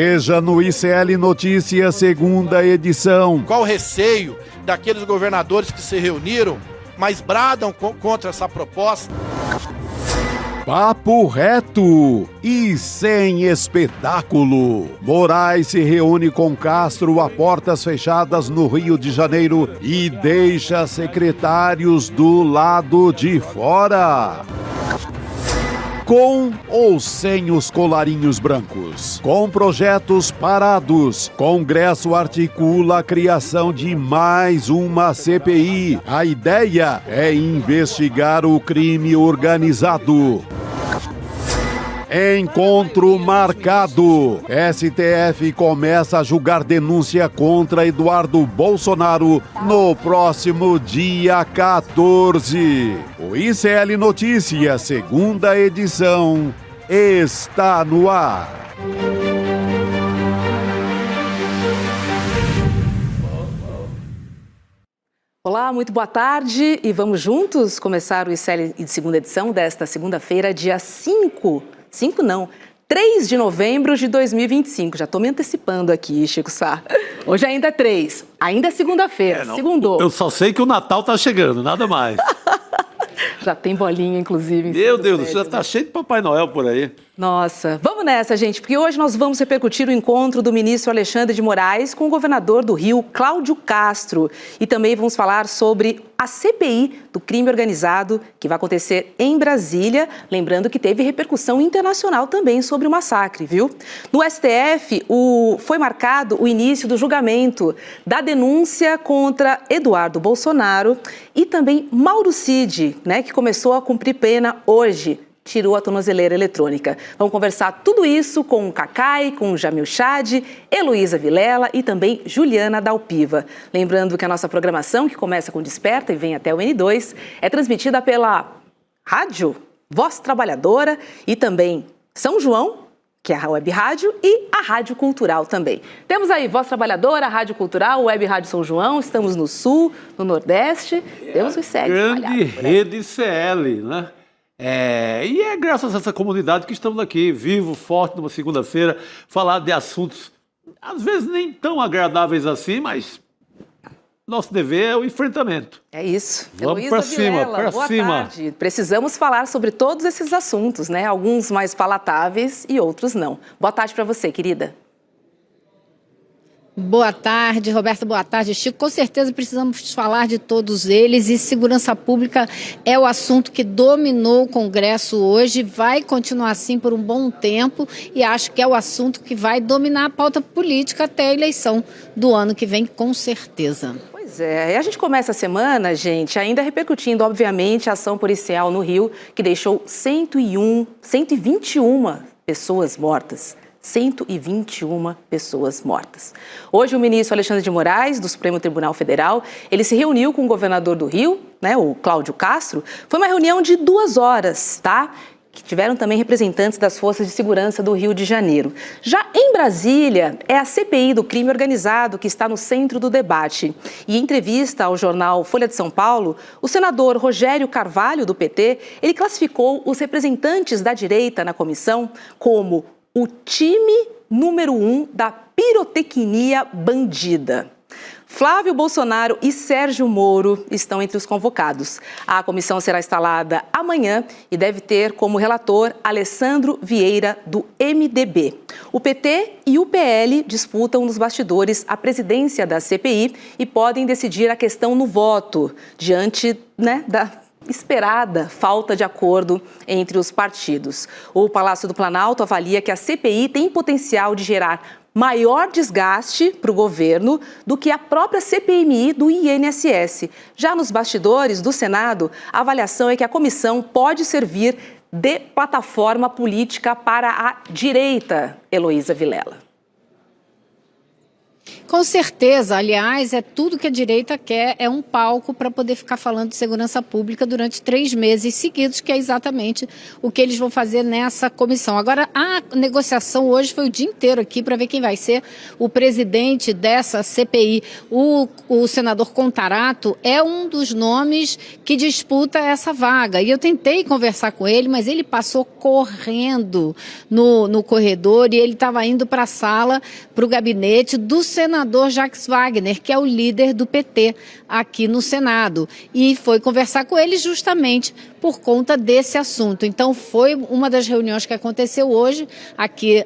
Veja no ICL Notícias, segunda edição. Qual o receio daqueles governadores que se reuniram, mas bradam contra essa proposta? Papo reto e sem espetáculo. Moraes se reúne com Castro a portas fechadas no Rio de Janeiro e deixa secretários do lado de fora. Com ou sem os colarinhos brancos? Com projetos parados, Congresso articula a criação de mais uma CPI. A ideia é investigar o crime organizado. Encontro marcado. STF começa a julgar denúncia contra Eduardo Bolsonaro no próximo dia 14. O ICL Notícias, segunda edição, está no ar. Olá, muito boa tarde e vamos juntos começar o ICL de segunda edição desta segunda-feira, dia 3 de novembro de 2025. Já estou me antecipando aqui, Chico Sá. Hoje ainda é 3, ainda é segunda-feira, segundou. Eu só sei que o Natal tá chegando, nada mais. Já tem bolinha, inclusive. Meu Deus do céu, tá cheio de Papai Noel por aí. Nossa, vamos nessa, gente, porque hoje nós vamos repercutir o encontro do ministro Alexandre de Moraes com o governador do Rio, Cláudio Castro. E também vamos falar sobre a CPI do crime organizado, que vai acontecer em Brasília. Lembrando que teve repercussão internacional também sobre o massacre, viu? No STF, foi marcado o início do julgamento da denúncia contra Eduardo Bolsonaro e também Mauro Cid, né, que começou a cumprir pena hoje. Tirou a tornozeleira eletrônica. Vamos conversar tudo isso com o Cacai, com o Jamil Chad, Heloísa Vilela e também Juliana Dalpiva. Lembrando que a nossa programação, que começa com Desperta e vem até o N2, é transmitida pela rádio Voz Trabalhadora e também São João, que é a Web Rádio, e a Rádio Cultural também. Temos aí Voz Trabalhadora, Rádio Cultural, Web Rádio São João, estamos no Sul, no Nordeste, temos os SEGs. Grande rede CL, né? E é graças a essa comunidade que estamos aqui, vivo, forte, numa segunda-feira, falar de assuntos, às vezes nem tão agradáveis assim, mas nosso dever é o enfrentamento. É isso. Vamos para cima, para cima. Tarde. Precisamos falar sobre todos esses assuntos, né? Alguns mais palatáveis e outros não. Boa tarde para você, querida. Boa tarde, Roberto, boa tarde, Chico. Com certeza precisamos falar de todos eles e segurança pública é o assunto que dominou o Congresso hoje, vai continuar assim por um bom tempo e acho que é o assunto que vai dominar a pauta política até a eleição do ano que vem, com certeza. Pois é, e a gente começa a semana, gente, ainda repercutindo, obviamente, a ação policial no Rio, que deixou 121 pessoas mortas. 121 pessoas mortas. Hoje, o ministro Alexandre de Moraes, do Supremo Tribunal Federal, ele se reuniu com o governador do Rio, né, o Cláudio Castro. Foi uma reunião de 2 horas, tá? Que tiveram também representantes das forças de segurança do Rio de Janeiro. Já em Brasília, é a CPI do crime organizado que está no centro do debate. E em entrevista ao jornal Folha de São Paulo, o senador Rogério Carvalho, do PT, ele classificou os representantes da direita na comissão como o time número 1 da pirotecnia bandida. Flávio Bolsonaro e Sérgio Moro estão entre os convocados. A comissão será instalada amanhã e deve ter como relator Alessandro Vieira, do MDB. O PT e o PL disputam nos bastidores a presidência da CPI e podem decidir a questão no voto, diante, né, da esperada falta de acordo entre os partidos. O Palácio do Planalto avalia que a CPI tem potencial de gerar maior desgaste para o governo do que a própria CPMI do INSS. Já nos bastidores do Senado, a avaliação é que a comissão pode servir de plataforma política para a direita, Heloísa Vilela. Com certeza, aliás, é tudo que a direita quer, é um palco para poder ficar falando de segurança pública durante 3 meses seguidos, que é exatamente o que eles vão fazer nessa comissão. Agora, a negociação hoje foi o dia inteiro aqui para ver quem vai ser o presidente dessa CPI. O senador Contarato é um dos nomes que disputa essa vaga. E eu tentei conversar com ele, mas ele passou correndo no corredor e ele estava indo para a sala, para o gabinete do senador Jacques Wagner, que é o líder do PT aqui no Senado, e foi conversar com ele justamente por conta desse assunto. Então foi uma das reuniões que aconteceu hoje aqui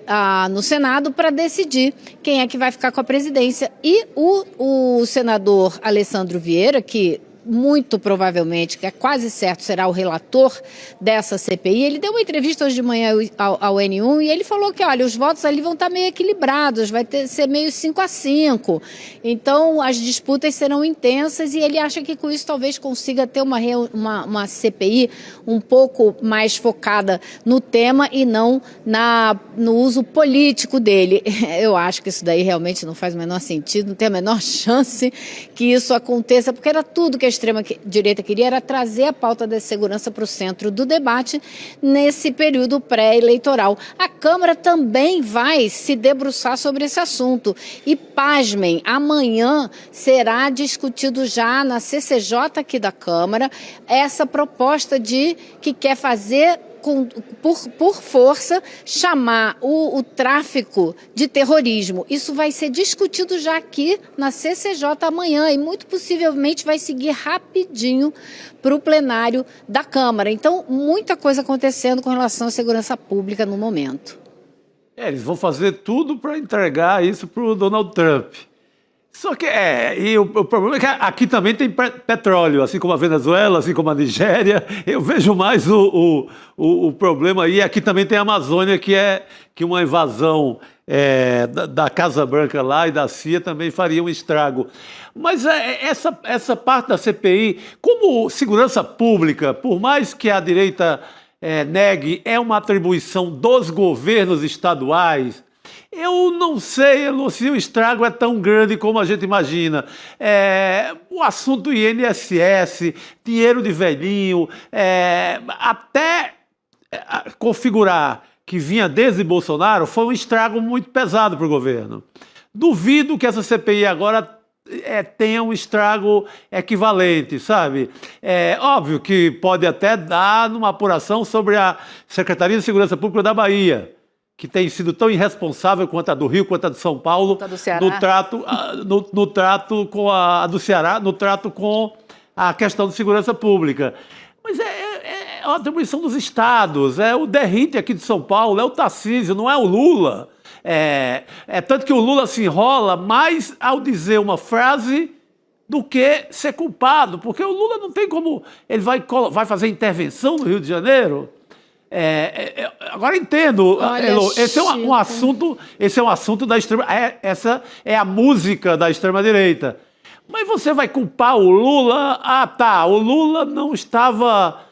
no Senado para decidir quem é que vai ficar com a presidência. E o senador Alessandro Vieira, que muito provavelmente, que é quase certo, será o relator dessa CPI, ele deu uma entrevista hoje de manhã ao N1 e ele falou que, olha, os votos ali vão estar meio equilibrados, ser meio 5-5. Então, as disputas serão intensas e ele acha que com isso talvez consiga ter uma CPI um pouco mais focada no tema e não no uso político dele. Eu acho que isso daí realmente não faz o menor sentido, não tem a menor chance que isso aconteça, porque era tudo que a extrema-direita queria, era trazer a pauta da segurança para o centro do debate nesse período pré-eleitoral. A Câmara também vai se debruçar sobre esse assunto. E, pasmem, amanhã será discutido já na CCJ aqui da Câmara essa proposta que quer fazer por força, chamar o tráfico de terrorismo. Isso vai ser discutido já aqui na CCJ amanhã e muito possivelmente vai seguir rapidinho para o plenário da Câmara. Então, muita coisa acontecendo com relação à segurança pública no momento. Eles vão fazer tudo para entregar isso para o Donald Trump. Só que e o problema é que aqui também tem petróleo, assim como a Venezuela, assim como a Nigéria. Eu vejo mais o problema aí. Aqui também tem a Amazônia, que uma invasão da Casa Branca lá e da CIA também faria um estrago. Mas essa parte da CPI, como segurança pública, por mais que a direita negue, é uma atribuição dos governos estaduais. Eu não sei, se o estrago é tão grande como a gente imagina. O assunto do INSS, dinheiro de velhinho, até configurar que vinha desde Bolsonaro, foi um estrago muito pesado para o governo. Duvido que essa CPI agora tenha um estrago equivalente, sabe? Óbvio que pode até dar numa apuração sobre a Secretaria de Segurança Pública da Bahia, que tem sido tão irresponsável quanto a do Rio, quanto a de São Paulo, no trato com a do Ceará, no trato com a questão de segurança pública. Mas é uma atribuição dos estados, é o Derrite aqui de São Paulo, é o Tarcísio, não é o Lula. Tanto que o Lula se enrola mais ao dizer uma frase do que ser culpado, porque o Lula não tem como... Ele vai fazer intervenção no Rio de Janeiro... agora entendo, Elô, esse é um assunto da extrema, essa é a música da extrema-direita. Mas você vai culpar o Lula? O Lula não estava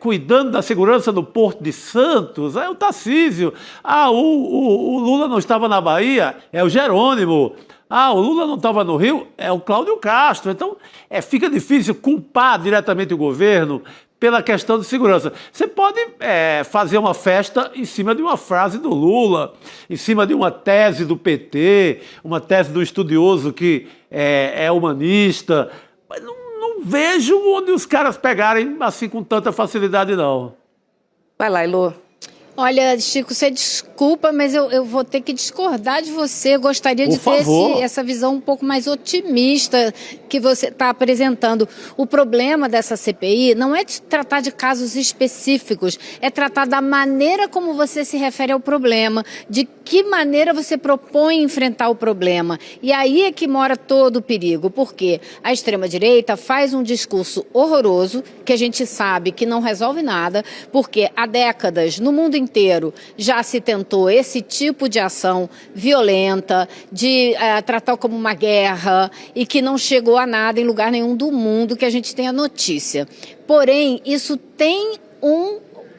cuidando da segurança do Porto de Santos, é o Tarcísio. O Lula não estava na Bahia, é o Jerônimo. O Lula não estava no Rio, é o Cláudio Castro. Então, fica difícil culpar diretamente o governo pela questão de segurança. Você pode fazer uma festa em cima de uma frase do Lula, em cima de uma tese do PT, uma tese do estudioso que é humanista, mas não vejo onde os caras pegarem assim com tanta facilidade, não. Vai lá, Elô. Olha, Chico, você desculpa, mas eu vou ter que discordar de você. Eu gostaria de ter essa visão um pouco mais otimista que você está apresentando. O problema dessa CPI não é tratar de casos específicos, é tratar da maneira como você se refere ao problema, de que maneira você propõe enfrentar o problema. E aí é que mora todo o perigo, porque a extrema-direita faz um discurso horroroso, que a gente sabe que não resolve nada, porque há décadas, no mundo inteiro, já se tentou esse tipo de ação violenta, de tratar como uma guerra, e que não chegou a nada em lugar nenhum do mundo que a gente tenha notícia. Porém, isso tem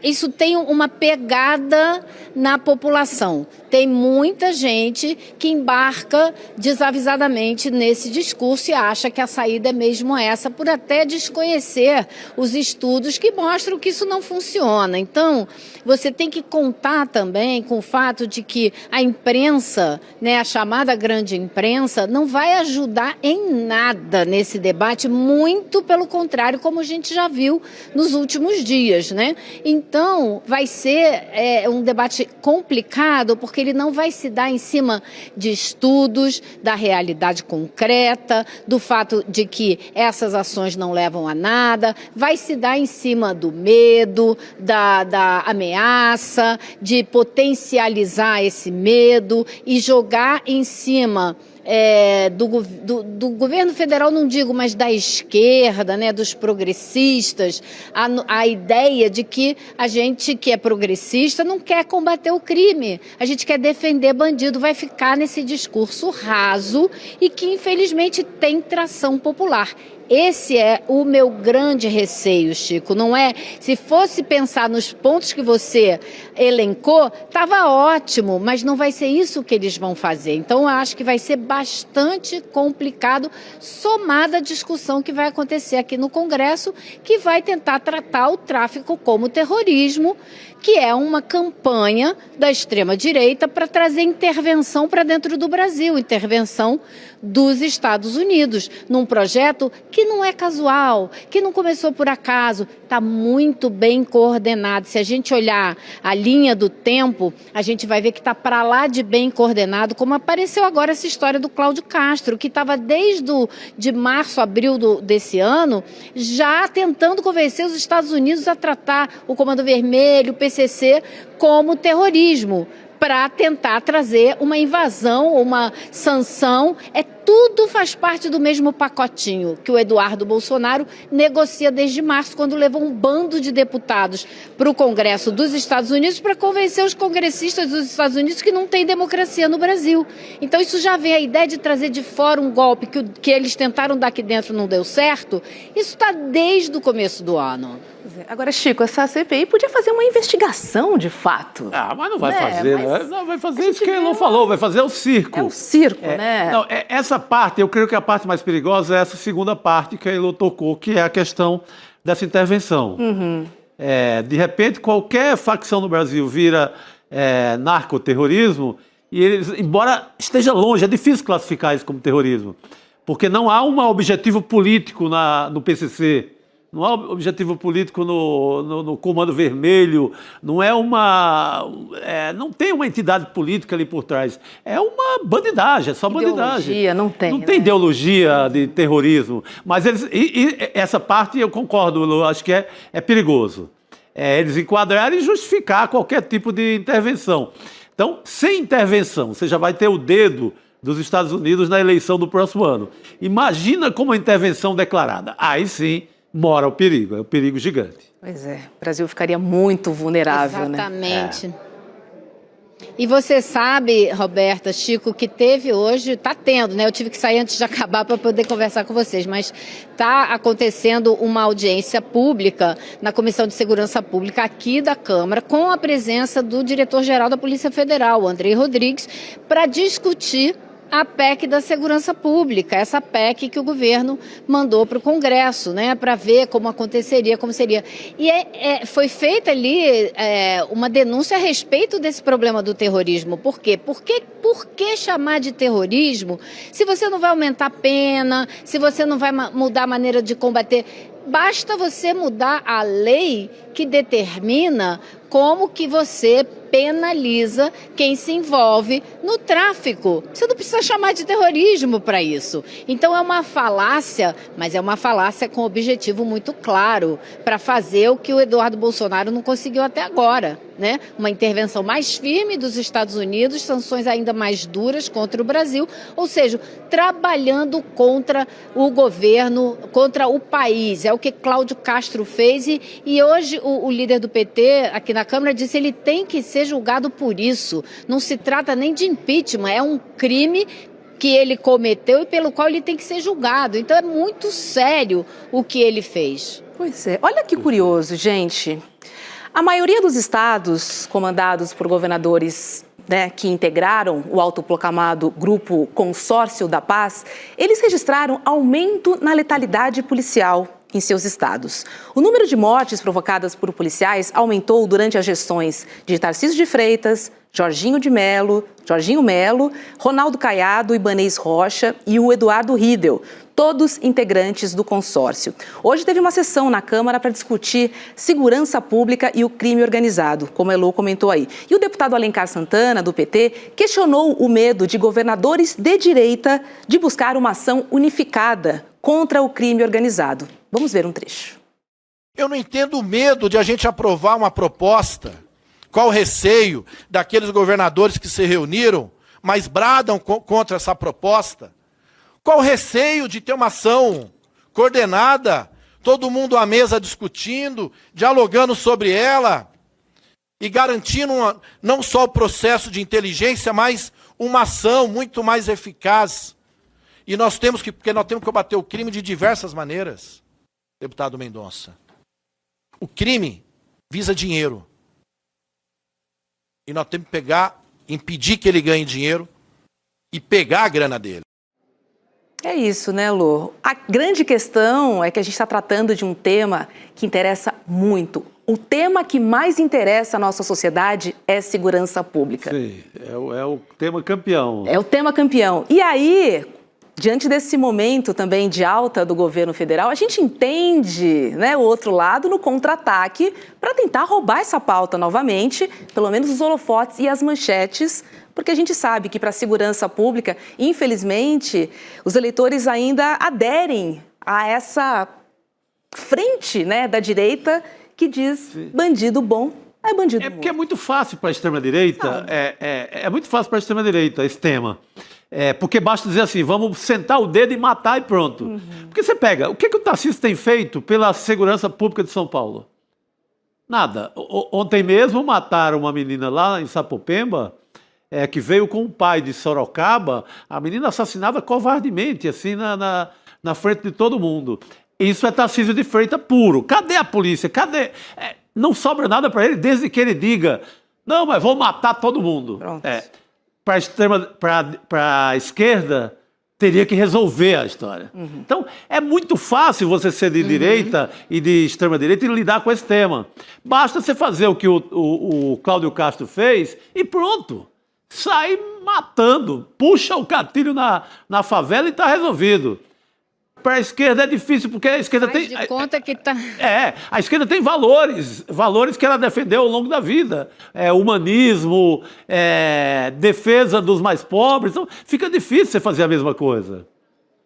isso tem uma pegada na população. Tem muita gente que embarca desavisadamente nesse discurso e acha que a saída é mesmo essa, por até desconhecer os estudos que mostram que isso não funciona. Então, você tem que contar também com o fato de que a imprensa, né, a chamada grande imprensa, não vai ajudar em nada nesse debate, muito pelo contrário, como a gente já viu nos últimos dias, né? Então, vai ser um debate complicado, porque ele não vai se dar em cima de estudos, da realidade concreta, do fato de que essas ações não levam a nada, vai se dar em cima do medo, da ameaça, de potencializar esse medo e jogar em cima do governo federal, não digo, mas da esquerda, né, dos progressistas, a ideia de que a gente que é progressista não quer combater o crime, a gente quer defender bandido, vai ficar nesse discurso raso e que infelizmente tem tração popular. Esse é o meu grande receio, Chico, não é? Se fosse pensar nos pontos que você elencou, estava ótimo, mas não vai ser isso que eles vão fazer. Então, eu acho que vai ser bastante complicado, somada a discussão que vai acontecer aqui no Congresso, que vai tentar tratar o tráfico como terrorismo, que é uma campanha da extrema-direita para trazer intervenção para dentro do Brasil, intervenção dos Estados Unidos, num projeto que não é casual, que não começou por acaso, está muito bem coordenado. Se a gente olhar a linha do tempo, a gente vai ver que está para lá de bem coordenado, como apareceu agora essa história do Cláudio Castro, que estava desde de março, abril desse ano, já tentando convencer os Estados Unidos a tratar o Comando Vermelho, o PCC, como terrorismo, para tentar trazer uma invasão, uma sanção. Tudo faz parte do mesmo pacotinho que o Eduardo Bolsonaro negocia desde março, quando levou um bando de deputados para o Congresso dos Estados Unidos para convencer os congressistas dos Estados Unidos que não tem democracia no Brasil. Então isso já vem a ideia de trazer de fora um golpe que eles tentaram dar aqui dentro, não deu certo. Isso está desde o começo do ano. Agora, Chico, essa CPI podia fazer uma investigação de fato. Ah, mas não vai fazer, né? Não, vai fazer isso que ele não falou, vai fazer o circo. É o circo, né? Não, essa parte, eu creio que a parte mais perigosa é essa segunda parte que a Elô tocou, que é a questão dessa intervenção. Uhum. De repente, qualquer facção no Brasil vira narcoterrorismo, e eles, embora esteja longe, é difícil classificar isso como terrorismo, porque não há um objetivo político no PCC. Não há objetivo político no Comando Vermelho, não não tem uma entidade política ali por trás. É uma bandidagem, é só bandidagem. Ideologia, não tem. Não tem ideologia de terrorismo. Mas essa parte eu concordo, eu acho que é perigoso. Eles enquadrarem e justificar qualquer tipo de intervenção. Então, sem intervenção, você já vai ter o dedo dos Estados Unidos na eleição do próximo ano. Imagina como a intervenção declarada. Aí sim mora o perigo, é um perigo gigante. Pois é, o Brasil ficaria muito vulnerável, exatamente, né? E você sabe, Roberta, Chico, que teve hoje, está tendo, né? Eu tive que sair antes de acabar para poder conversar com vocês, mas está acontecendo uma audiência pública na Comissão de Segurança Pública aqui da Câmara, com a presença do diretor-geral da Polícia Federal, Andrei Rodrigues, para discutir a PEC da segurança pública, essa PEC que o governo mandou para o Congresso, né, para ver como aconteceria, como seria. E foi feita ali uma denúncia a respeito desse problema do terrorismo. Por quê? Por que chamar de terrorismo se você não vai aumentar a pena, se você não vai mudar a maneira de combater? Basta você mudar a lei que determina como que você penaliza quem se envolve no tráfico. Você não precisa chamar de terrorismo para isso. Então é uma falácia, mas é uma falácia com objetivo muito claro, para fazer o que o Eduardo Bolsonaro não conseguiu até agora, né? Uma intervenção mais firme dos Estados Unidos, sanções ainda mais duras contra o Brasil, ou seja, trabalhando contra o governo, contra o país. É o que Cláudio Castro fez e hoje o líder do PT aqui na Câmara disse que ele tem que ser julgado por isso. Não se trata nem de impeachment, é um crime que ele cometeu e pelo qual ele tem que ser julgado. Então é muito sério o que ele fez. Pois é. Olha que curioso, gente. A maioria dos estados comandados por governadores, né, que integraram o autoproclamado Grupo Consórcio da Paz, eles registraram aumento na letalidade policial em seus estados. O número de mortes provocadas por policiais aumentou durante as gestões de Tarcísio de Freitas, Jorginho Melo, Ronaldo Caiado, Ibanez Rocha e o Eduardo Riedel, todos integrantes do consórcio. Hoje teve uma sessão na Câmara para discutir segurança pública e o crime organizado, como a Elô comentou aí. E o deputado Alencar Santana, do PT, questionou o medo de governadores de direita de buscar uma ação unificada contra o crime organizado. Vamos ver um trecho. Eu não entendo o medo de a gente aprovar uma proposta. Qual o receio daqueles governadores que se reuniram, mas bradam contra essa proposta? Qual o receio de ter uma ação coordenada, todo mundo à mesa discutindo, dialogando sobre ela e garantindo não só o processo de inteligência, mas uma ação muito mais eficaz? E porque nós temos que combater o crime de diversas maneiras, deputado Mendonça. O crime visa dinheiro. E nós temos que impedir que ele ganhe dinheiro e pegar a grana dele. É isso, né, Lô? A grande questão é que a gente está tratando de um tema que interessa muito. O tema que mais interessa à nossa sociedade é segurança pública. Sim, é o tema campeão. É o tema campeão. E aí, diante desse momento também de alta do governo federal, a gente entende, né, o outro lado no contra-ataque para tentar roubar essa pauta novamente, pelo menos os holofotes e as manchetes, porque a gente sabe que para a segurança pública, infelizmente, os eleitores ainda aderem a essa frente, né, da direita que diz bandido bom é bandido morto. Porque é muito fácil para a extrema-direita, é muito fácil para a extrema-direita esse tema. Porque basta dizer assim, vamos sentar o dedo e matar e pronto. Porque você pega, o que o Tarcísio tem feito pela segurança pública de São Paulo? Nada. Ontem mesmo mataram uma menina lá em Sapopemba, que veio com o pai de Sorocaba, a menina assassinada covardemente, assim, na frente de todo mundo. Isso é Tarcísio de Freitas puro. Cadê a polícia? Cadê? Não sobra nada para ele, desde que ele diga, não, mas vou matar todo mundo. Pronto. Para a esquerda, teria que resolver a história. Então, é muito fácil você ser de direita e de extrema-direita e lidar com esse tema. Basta você fazer o que o Cláudio Castro fez e pronto. Sai matando, puxa o gatilho na favela e está resolvido. Para a esquerda é difícil, porque a esquerda Faz tem... de conta que tá... a esquerda tem valores que ela defendeu ao longo da vida. Humanismo, defesa dos mais pobres. Então, fica difícil você fazer a mesma coisa.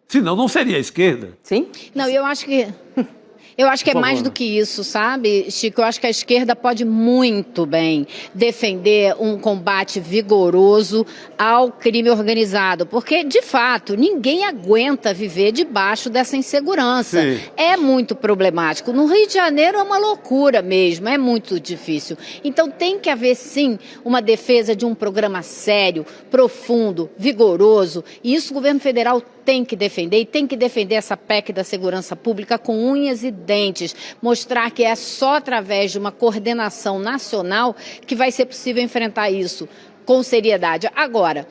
Senão, não seria a esquerda. Sim? Não, eu acho que é mais do que isso, sabe, Chico? Eu acho que a esquerda pode muito bem defender um combate vigoroso ao crime organizado, porque, de fato, ninguém aguenta viver debaixo dessa insegurança. Sim. É muito problemático. No Rio de Janeiro é uma loucura mesmo, é muito difícil. Então tem que haver, sim, uma defesa de um programa sério, profundo, vigoroso, e isso o governo federal tem que defender, e tem que defender essa PEC da segurança pública com unhas e dentes, mostrar que é só através de uma coordenação nacional que vai ser possível enfrentar isso com seriedade. Agora,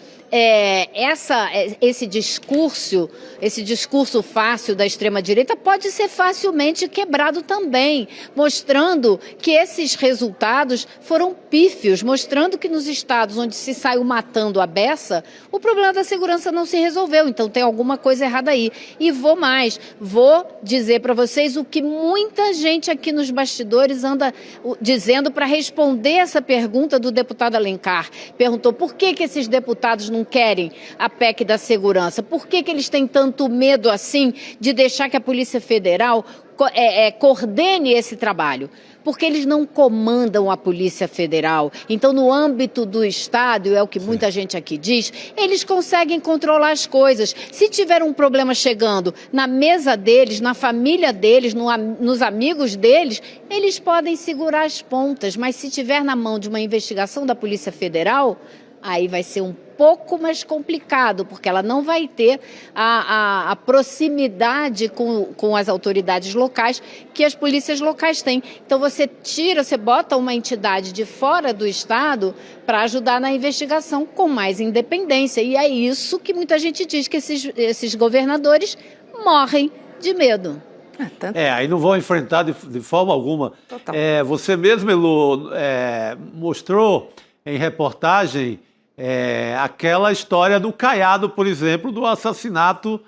esse discurso fácil da extrema-direita pode ser facilmente quebrado também, mostrando que esses resultados foram pífios, mostrando que nos estados onde se saiu matando a beça, o problema da segurança não se resolveu, então tem alguma coisa errada aí. E vou dizer para vocês o que muita gente aqui nos bastidores anda dizendo para responder essa pergunta do deputado Alencar. Perguntou por que esses deputados não querem a PEC da segurança, por que eles têm tanto medo assim de deixar que a Polícia Federal coordene esse trabalho? Porque eles não comandam a Polícia Federal. Então, no âmbito do Estado, é o que muita gente aqui diz, eles conseguem controlar as coisas. Se tiver um problema chegando na mesa deles, na família deles, nos amigos deles, eles podem segurar as pontas. Mas se tiver na mão de uma investigação da Polícia Federal, aí vai ser um pouco mais complicado, porque ela não vai ter a proximidade com as autoridades locais que as polícias locais têm. Então você bota uma entidade de fora do Estado para ajudar na investigação com mais independência. E é isso que muita gente diz, que esses governadores morrem de medo. Aí não vão enfrentar de forma alguma. Você mesmo, Elô, mostrou em reportagem aquela história do Caiado, por exemplo, do assassinato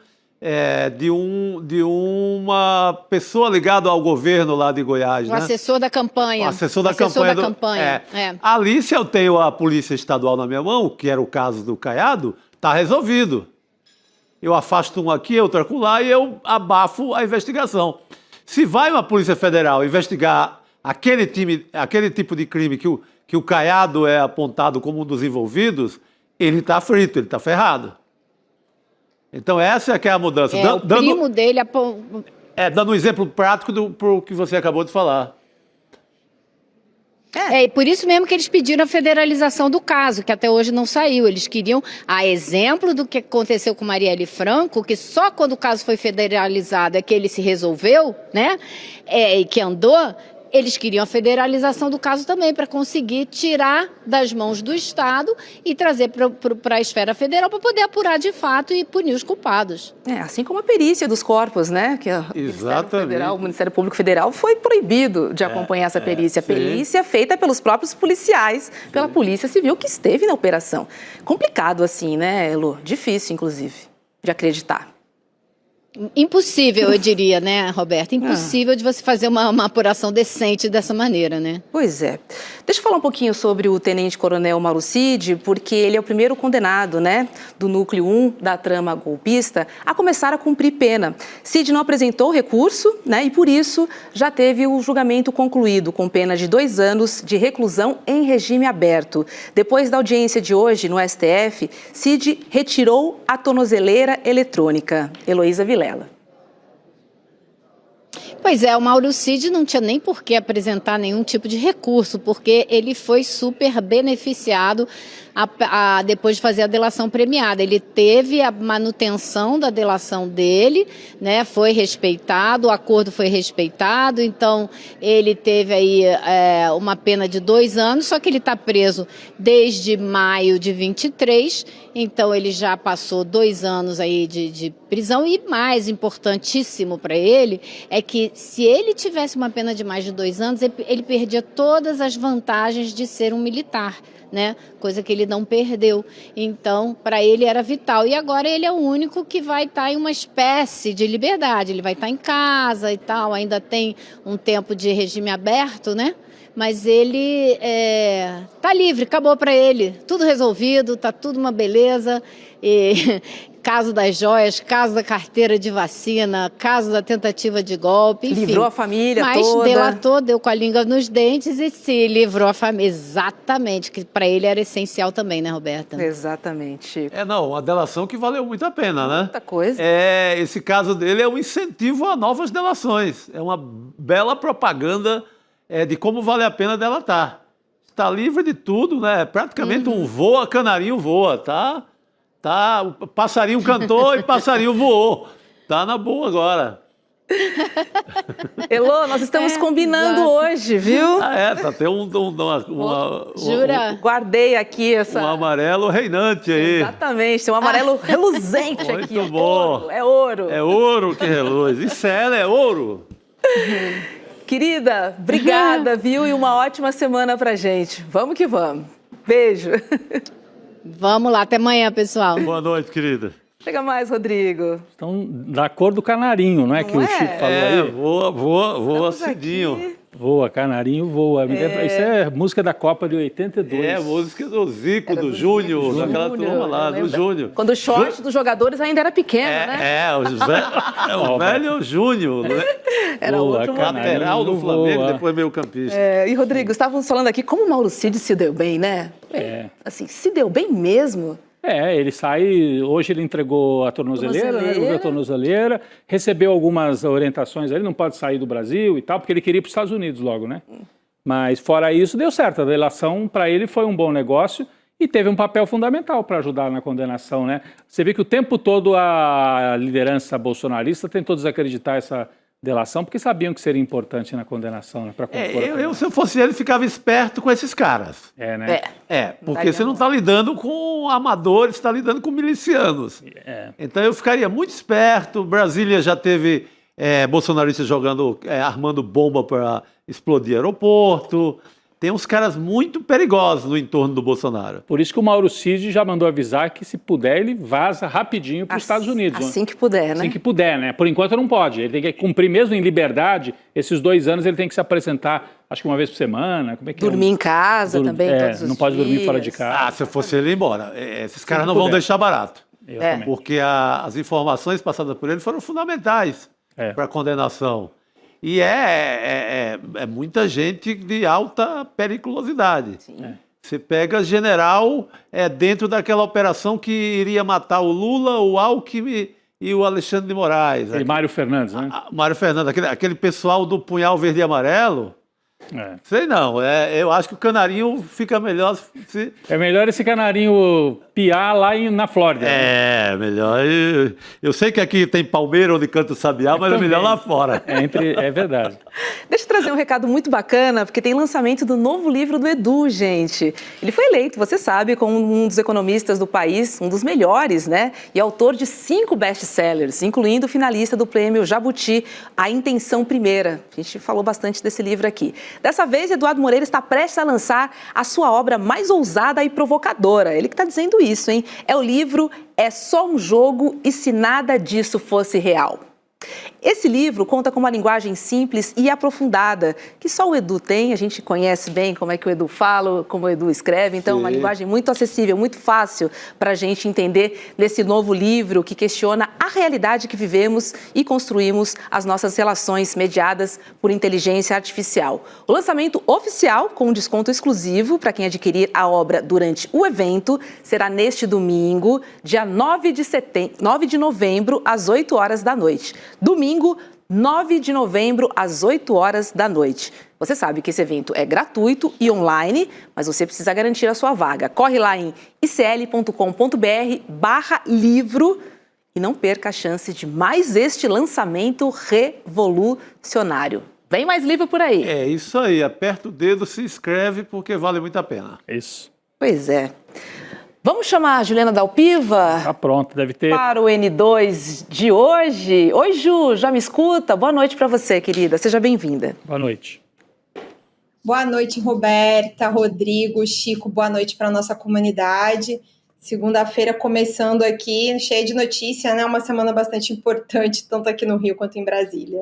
de uma pessoa ligada ao governo lá de Goiás. O assessor da campanha. O assessor da campanha. Ali, se eu tenho a Polícia Estadual na minha mão, que era o caso do Caiado, está resolvido. Eu afasto um aqui, outro acolá e eu abafo a investigação. Se vai uma Polícia Federal investigar aquele tipo de crime que o Caiado é apontado como um dos envolvidos, ele está frito, ele está ferrado. Então essa é que é a mudança. O primo dele... Dando um exemplo prático do que você acabou de falar. E por isso mesmo que eles pediram a federalização do caso, que até hoje não saiu. Eles queriam, a exemplo do que aconteceu com Marielle Franco, que só quando o caso foi federalizado é que ele se resolveu, né? E que andou. Eles queriam a federalização do caso também, para conseguir tirar das mãos do Estado e trazer para a esfera federal, para poder apurar de fato e punir os culpados. Assim como a perícia dos corpos, né? Que o Ministério Público Federal foi proibido de acompanhar essa perícia. A perícia feita pelos próprios policiais, pela Polícia Civil que esteve na operação. Complicado assim, né, Elô? Difícil, inclusive, de acreditar. Impossível, eu diria, né, Roberta? Impossível de você fazer uma apuração decente dessa maneira, né? Pois é. Deixa eu falar um pouquinho sobre o tenente-coronel Mauro Cid, porque ele é o primeiro condenado, né, do núcleo 1 da trama golpista a começar a cumprir pena. Cid não apresentou recurso, né, e por isso já teve o julgamento concluído com pena de 2 anos de reclusão em regime aberto. Depois da audiência de hoje no STF, Cid retirou a tornozeleira eletrônica. Heloísa Vilela. Pois é, o Mauro Cid não tinha nem por que apresentar nenhum tipo de recurso, porque ele foi super beneficiado depois de fazer a delação premiada. Ele teve a manutenção da delação dele, né? Foi respeitado, o acordo foi respeitado, então ele teve aí uma pena de 2 anos, só que ele está preso desde maio de 23, então ele já passou 2 anos aí de prisão. E mais importantíssimo para ele é que se ele tivesse uma pena de mais de 2 anos, ele perdia todas as vantagens de ser um militar, né? Coisa que ele não perdeu. Então, para ele era vital. E agora ele é o único que vai estar em uma espécie de liberdade. Ele vai estar em casa e tal, ainda tem um tempo de regime aberto, né? Mas ele tá livre, acabou para ele. Tudo resolvido, tá tudo uma beleza. E caso das joias, caso da carteira de vacina, caso da tentativa de golpe, enfim. Livrou a família toda. Mas delatou, deu com a língua nos dentes e se livrou a família. Exatamente, que para ele era essencial também, né, Roberta? Exatamente. Uma delação que valeu muito a pena, né? Muita coisa. Esse caso dele é um incentivo a novas delações. É uma bela propaganda de como vale a pena delatar. Está livre de tudo, né? Praticamente um voa, canarinho voa, tá? O passarinho cantou e passarinho voou. Tá na boa agora. Elô, nós estamos combinando hoje, viu? Tá tem Jura? Guardei aqui um amarelo reinante aí. Exatamente, tem um amarelo reluzente aqui. Muito bom. É ouro. É ouro que reluz. Isso é ouro. Querida, obrigada, viu? E uma ótima semana pra gente. Vamos que vamos. Beijo. Vamos lá, até amanhã, pessoal. Boa noite, querida. Chega mais, Rodrigo. Então, da cor do canarinho, não é que o Chico falou aí? Voa cedinho. Voa, canarinho voa. Isso é música da Copa de 82. Música do Zico, do Júnior, daquela turma lá, do Júnior. Quando o short dos jogadores ainda era pequeno, né? O velho Júnior. Era outro lateral do Flamengo, depois meio campista. E, Rodrigo, estávamos falando aqui como o Mauro Cid se deu bem, né? Assim, se deu bem mesmo. Ele sai, hoje ele entregou a tornozeleira, né? Devolveu a tornozeleira, recebeu algumas orientações, ele não pode sair do Brasil e tal, porque ele queria ir para os Estados Unidos logo, né? Mas fora isso, deu certo, a delação para ele foi um bom negócio e teve um papel fundamental para ajudar na condenação, né? Você vê que o tempo todo a liderança bolsonarista tentou desacreditar essa delação, porque sabiam que seria importante na condenação, né? Se eu fosse ele, ficava esperto com esses caras. Né? Porque você não está lidando com amadores, você está lidando com milicianos. Então eu ficaria muito esperto. Brasília já teve bolsonaristas armando bomba para explodir aeroporto. Tem uns caras muito perigosos no entorno do Bolsonaro. Por isso que o Mauro Cid já mandou avisar que, se puder, ele vaza rapidinho para os Estados Unidos. Assim que puder, né? Assim que puder, né? Por enquanto não pode. Ele tem que cumprir mesmo em liberdade. Esses 2 anos ele tem que se apresentar, acho que uma vez por semana. Como é que dormir em casa também, todos os não pode dias. Dormir fora de casa. Se eu fosse ele, ir embora. Esses caras não vão deixar barato. Eu também. Porque as informações passadas por ele foram fundamentais para a condenação. E é muita gente de alta periculosidade. Você pega general dentro daquela operação que iria matar o Lula, o Alckmin e o Alexandre de Moraes. E Mário Fernandes, né? Mário Fernandes, aquele pessoal do punhal verde e amarelo. Sei não, eu acho que o canarinho fica melhor se... É melhor esse canarinho piar lá na Flórida. Melhor. Eu sei que aqui tem palmeira onde canta o sabiá, mas é melhor lá fora. É verdade. Deixa eu trazer um recado muito bacana, porque tem lançamento do novo livro do Edu, gente. Ele foi eleito, você sabe, como um dos economistas do país, um dos melhores, né? E autor de 5 best-sellers, incluindo o finalista do prêmio Jabuti, A Intenção Primeira. A gente falou bastante desse livro aqui. Dessa vez, Eduardo Moreira está prestes a lançar a sua obra mais ousada e provocadora. Ele que está dizendo isso, hein? É o livro É Só um Jogo e Se Nada Disso Fosse Real. Esse livro conta com uma linguagem simples e aprofundada, que só o Edu tem, a gente conhece bem como é que o Edu fala, como o Edu escreve, então uma linguagem muito acessível, muito fácil para a gente entender nesse novo livro que questiona a realidade que vivemos e construímos as nossas relações mediadas por inteligência artificial. O lançamento oficial, com um desconto exclusivo para quem adquirir a obra durante o evento, será neste domingo, dia 9 de novembro, às 8 horas da noite. Domingo, 9 de novembro, às 8 horas da noite. Você sabe que esse evento é gratuito e online, mas você precisa garantir a sua vaga. Corre lá em icl.com.br/livro e não perca a chance de mais este lançamento revolucionário. Vem mais livro por aí. É isso aí, aperta o dedo, se inscreve, porque vale muito a pena. Isso. Pois é. Vamos chamar a Juliana Dalpiva? Tá pronto, deve ter. Para o N2 de hoje. Oi, Ju, já me escuta? Boa noite para você, querida. Seja bem-vinda. Boa noite. Boa noite, Roberta, Rodrigo, Chico. Boa noite para a nossa comunidade. Segunda-feira começando aqui, cheia de notícia, né? Uma semana bastante importante, tanto aqui no Rio quanto em Brasília.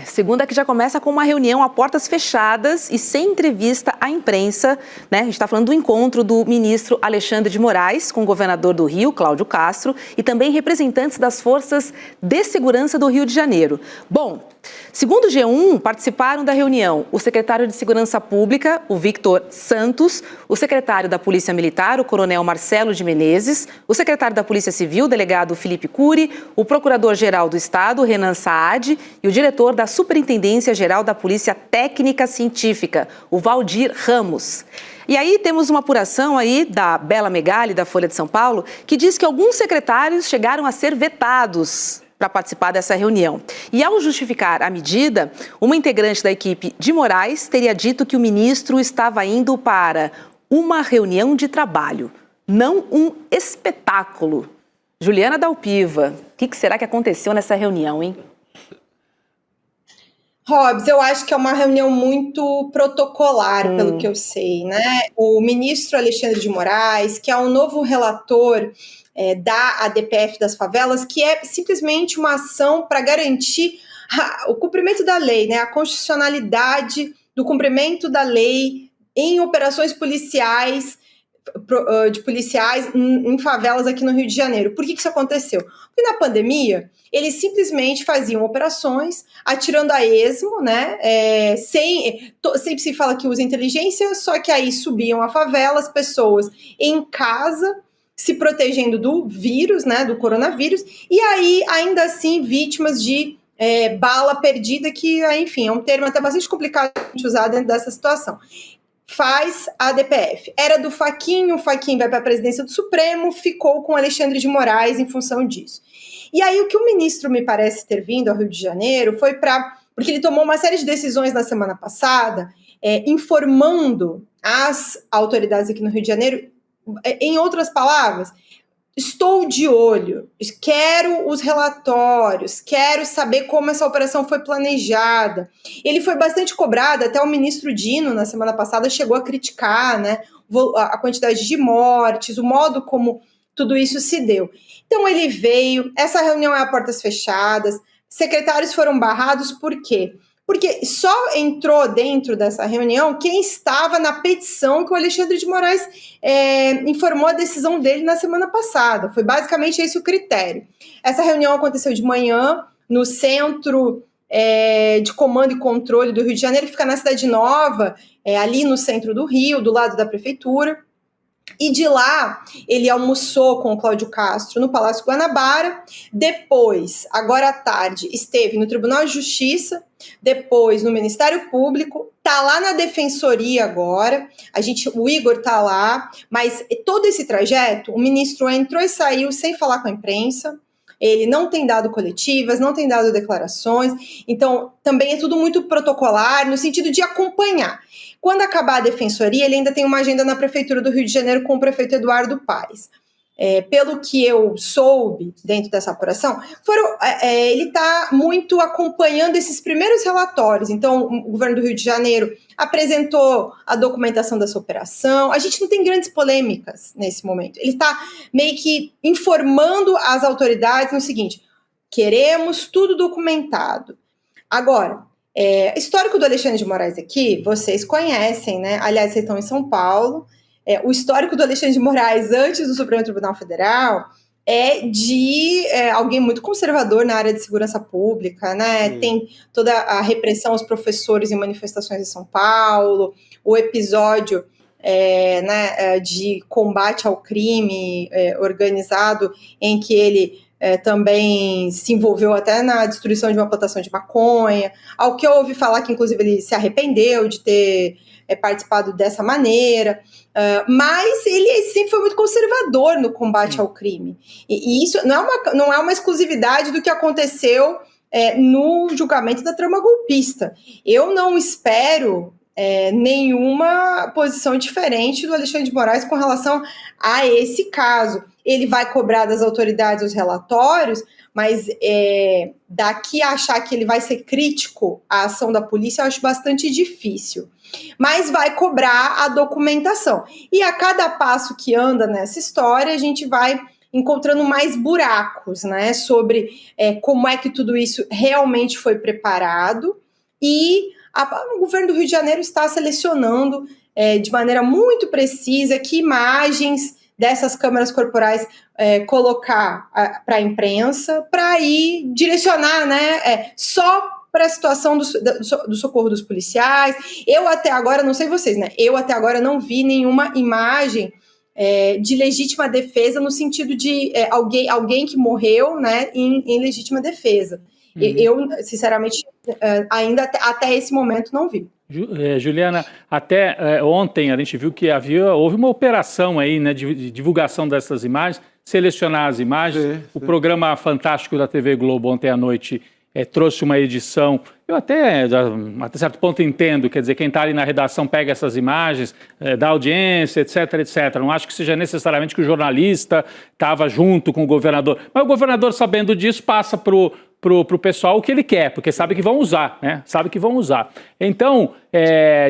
Segunda que já começa com uma reunião a portas fechadas e sem entrevista à imprensa, né? A gente está falando do encontro do ministro Alexandre de Moraes com o governador do Rio, Cláudio Castro, e também representantes das forças de segurança do Rio de Janeiro. Bom, segundo o G1, participaram da reunião o secretário de Segurança Pública, o Victor Santos, o secretário da Polícia Militar, o coronel Marcelo de Menezes, o secretário da Polícia Civil, o delegado Felipe Cury, o procurador-geral do Estado, Renan Saad, e o diretor da Superintendência-Geral da Polícia Técnica Científica, o Valdir Ramos. E aí temos uma apuração aí da Bela Megali, da Folha de São Paulo, que diz que alguns secretários chegaram a ser vetados para participar dessa reunião. E ao justificar a medida, uma integrante da equipe de Moraes teria dito que o ministro estava indo para uma reunião de trabalho, não um espetáculo. Juliana Dalpiva, o que será que aconteceu nessa reunião, hein? Robs, eu acho que é uma reunião muito protocolar, pelo que eu sei, né? O ministro Alexandre de Moraes, que é o novo relator da ADPF das favelas, que é simplesmente uma ação para garantir o cumprimento da lei, né? A constitucionalidade do cumprimento da lei em operações policiais, de policiais em favelas aqui no Rio de Janeiro. Por que isso aconteceu? Porque na pandemia, eles simplesmente faziam operações atirando a esmo, né? Sempre se fala que usa inteligência, só que aí subiam a favela, as pessoas em casa, se protegendo do vírus, né? Do coronavírus, e aí, ainda assim, vítimas de bala perdida, que, enfim, é um termo até bastante complicado de usar dentro dessa situação. faz a DPF. Era do Fachin, o Fachin vai para a presidência do Supremo, ficou com Alexandre de Moraes em função disso. E aí o que o ministro me parece ter vindo ao Rio de Janeiro foi porque ele tomou uma série de decisões na semana passada, informando as autoridades aqui no Rio de Janeiro, em outras palavras, estou de olho, quero os relatórios, quero saber como essa operação foi planejada. Ele foi bastante cobrado, até o ministro Dino, na semana passada, chegou a criticar, né, a quantidade de mortes, o modo como tudo isso se deu. Então ele veio, essa reunião é a portas fechadas, secretários foram barrados, por quê? Porque só entrou dentro dessa reunião quem estava na petição que o Alexandre de Moraes informou a decisão dele na semana passada. Foi basicamente esse o critério. Essa reunião aconteceu de manhã no Centro de Comando e Controle do Rio de Janeiro, que fica na Cidade Nova, ali no centro do Rio, do lado da prefeitura. E de lá, ele almoçou com o Cláudio Castro no Palácio Guanabara. Depois, agora à tarde, esteve no Tribunal de Justiça, depois no Ministério Público, tá lá na Defensoria agora, o Igor tá lá, mas todo esse trajeto, o ministro entrou e saiu sem falar com a imprensa, ele não tem dado coletivas, não tem dado declarações, então também é tudo muito protocolar, no sentido de acompanhar. Quando acabar a defensoria, ele ainda tem uma agenda na Prefeitura do Rio de Janeiro com o prefeito Eduardo Paes. Pelo que eu soube dentro dessa apuração, ele está muito acompanhando esses primeiros relatórios. Então, o governo do Rio de Janeiro apresentou a documentação dessa operação. A gente não tem grandes polêmicas nesse momento. Ele está meio que informando as autoridades no seguinte: queremos tudo documentado. Agora, histórico do Alexandre de Moraes aqui, vocês conhecem, né? Aliás, vocês estão em São Paulo. O histórico do Alexandre de Moraes antes do Supremo Tribunal Federal é de alguém muito conservador na área de segurança pública, né? Tem toda a repressão aos professores em manifestações em São Paulo, o episódio de combate ao crime organizado, em que ele também se envolveu até na destruição de uma plantação de maconha, ao que eu ouvi falar que inclusive ele se arrependeu de ter participado dessa maneira, mas ele sempre foi muito conservador no combate ao crime, e isso não é uma exclusividade do que aconteceu no julgamento da trama golpista. Eu não espero nenhuma posição diferente do Alexandre de Moraes com relação a esse caso. Ele vai cobrar das autoridades os relatórios, mas daqui a achar que ele vai ser crítico à ação da polícia, eu acho bastante difícil. Mas vai cobrar a documentação. E a cada passo que anda nessa história, a gente vai encontrando mais buracos, né, sobre como é que tudo isso realmente foi preparado, e o governo do Rio de Janeiro está selecionando de maneira muito precisa que imagens dessas câmeras corporais colocar para a imprensa, para ir direcionar, né, só para a situação do socorro dos policiais. Eu até agora, não sei vocês, né, eu até agora não vi nenhuma imagem de legítima defesa no sentido de alguém que morreu, né, em legítima defesa. Eu, sinceramente, ainda até esse momento não vi. Juliana, até ontem a gente viu que houve uma operação aí, né, de divulgação dessas imagens, selecionar as imagens. O programa Fantástico da TV Globo ontem à noite trouxe uma edição. Eu até certo ponto entendo, quer dizer, quem está ali na redação pega essas imagens, dá audiência, etc, etc. Não acho que seja necessariamente que o jornalista estava junto com o governador. Mas o governador, sabendo disso, passa para o pessoal o que ele quer, porque sabe que vão usar, né? Sabe que vão usar. Então,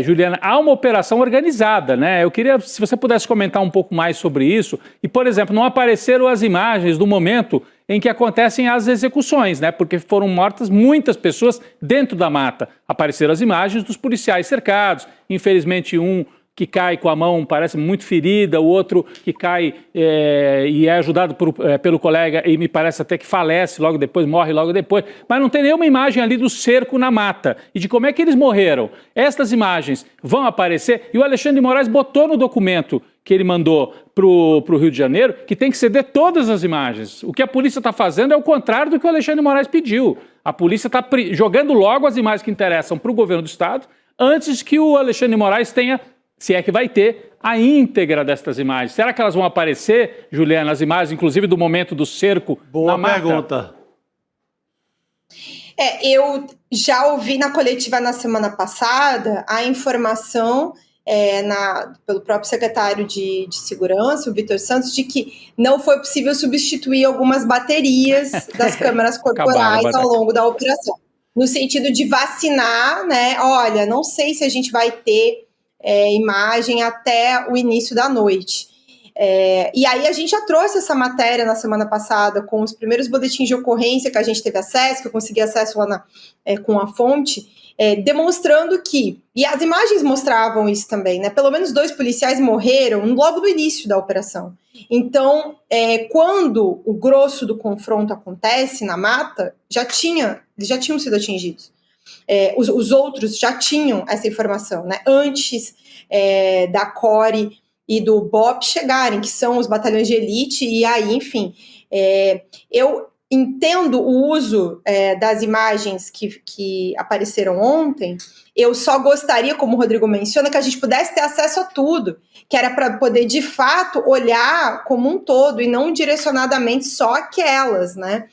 Juliana, há uma operação organizada, né? Eu queria, se você pudesse comentar um pouco mais sobre isso. E, por exemplo, não apareceram as imagens do momento em que acontecem as execuções, né? Porque foram mortas muitas pessoas dentro da mata. Apareceram as imagens dos policiais cercados, infelizmente um que cai com a mão, parece muito ferida, o outro que cai e é ajudado pelo colega e me parece até que falece logo depois, morre logo depois, mas não tem nenhuma imagem ali do cerco na mata e de como é que eles morreram. Estas imagens vão aparecer e o Alexandre de Moraes botou no documento que ele mandou para o Rio de Janeiro que tem que ceder todas as imagens. O que a polícia está fazendo é o contrário do que o Alexandre de Moraes pediu. A polícia está jogando logo as imagens que interessam para o governo do Estado antes que o Alexandre de Moraes tenha se é que vai ter a íntegra destas imagens. Será que elas vão aparecer, Juliana, as imagens, inclusive do momento do cerco na mata? Boa pergunta. Eu já ouvi na coletiva na semana passada a informação pelo próprio secretário de Segurança, o Vitor Santos, de que não foi possível substituir algumas baterias das câmeras corporais ao longo da operação. No sentido de vacinar, né? Olha, não sei se a gente vai ter imagem até o início da noite. E aí a gente já trouxe essa matéria na semana passada com os primeiros boletins de ocorrência que a gente teve acesso, que eu consegui acesso lá com a fonte, demonstrando que, e as imagens mostravam isso também, né? Pelo menos 2 policiais morreram logo no início da operação. Então, quando o grosso do confronto acontece na mata, eles já tinham sido atingidos. Os outros já tinham essa informação, né? Antes da CORE e do BOP chegarem, que são os batalhões de elite, e aí, enfim, eu entendo o uso das imagens que apareceram ontem. Eu só gostaria, como o Rodrigo menciona, que a gente pudesse ter acesso a tudo, que era para poder, de fato, olhar como um todo e não direcionadamente só aquelas, né?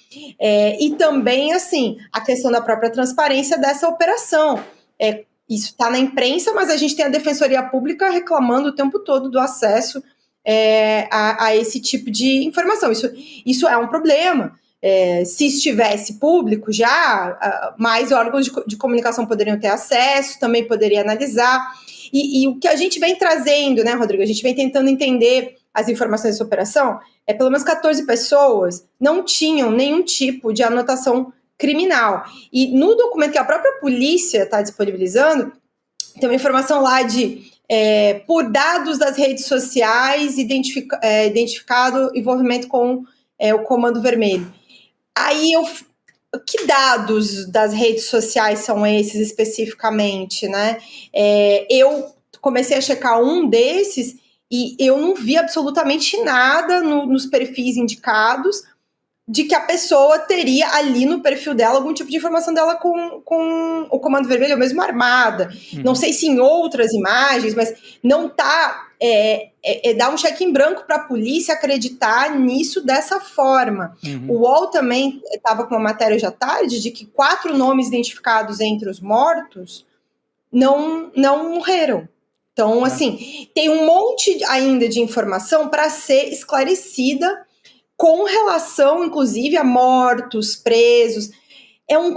E também, assim, a questão da própria transparência dessa operação. Isso está na imprensa, mas a gente tem a Defensoria Pública reclamando o tempo todo do acesso a esse tipo de informação. Isso é um problema. Se estivesse público já, mais órgãos de comunicação poderiam ter acesso, também poderia analisar. E o que a gente vem trazendo, né, Rodrigo? A gente vem tentando entender as informações dessa operação. Pelo menos 14 pessoas não tinham nenhum tipo de anotação criminal. E no documento que a própria polícia está disponibilizando, tem uma informação lá de por dados das redes sociais, identificado envolvimento com o Comando Vermelho. Aí que dados das redes sociais são esses especificamente, né? Eu comecei a checar um desses e eu não vi absolutamente nada nos perfis indicados de que a pessoa teria ali no perfil dela algum tipo de informação dela com o Comando Vermelho, ou mesmo armada. Não sei se em outras imagens, mas não tá... dar um cheque em branco para a polícia acreditar nisso dessa forma. O UOL também estava com uma matéria hoje à tarde de que 4 nomes identificados entre os mortos não morreram. Então, assim, tem um monte ainda de informação para ser esclarecida com relação, inclusive, a mortos, presos. Uma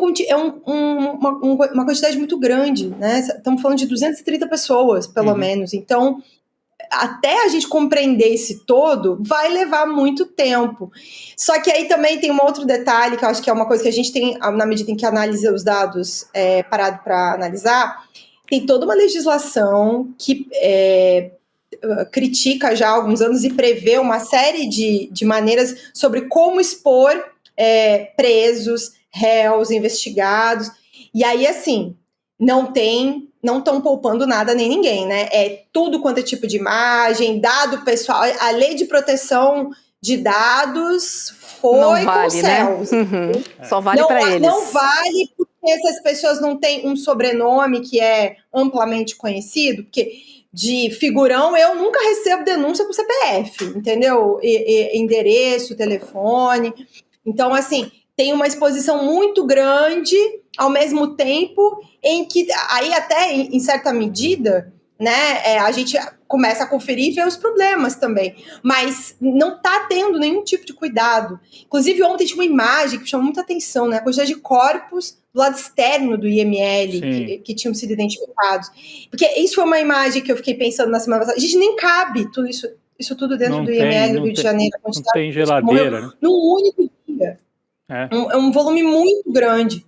quantidade muito grande, né? Estamos falando de 230 pessoas, pelo menos. Então, até a gente compreender esse todo, vai levar muito tempo. Só que aí também tem um outro detalhe, que eu acho que é uma coisa que a gente tem, na medida em que analisa os dados parado para analisar, tem toda uma legislação que critica já há alguns anos e prevê uma série de maneiras sobre como expor presos, réus, investigados. E aí, assim, não estão poupando nada nem ninguém, né? Tudo quanto é tipo de imagem, dado pessoal. A lei de proteção de dados foi não vale, com os céus. Né? Só vale para eles. Não vale porque essas pessoas não têm um sobrenome que é amplamente conhecido, porque de figurão eu nunca recebo denúncia por CPF, entendeu? Endereço, telefone. Então, assim, tem uma exposição muito grande, ao mesmo tempo em que, aí até em certa medida, né, a gente começa a conferir e ver os problemas também, mas não está tendo nenhum tipo de cuidado. Inclusive, ontem tinha uma imagem que chamou muita atenção, né, a quantidade de corpos do lado externo do IML que tinham sido identificados. Porque isso foi uma imagem que eu fiquei pensando na semana passada. A gente nem cabe tudo isso tudo dentro do IML do Rio de Janeiro. A não tem geladeira, né? Num único dia. É um volume muito grande.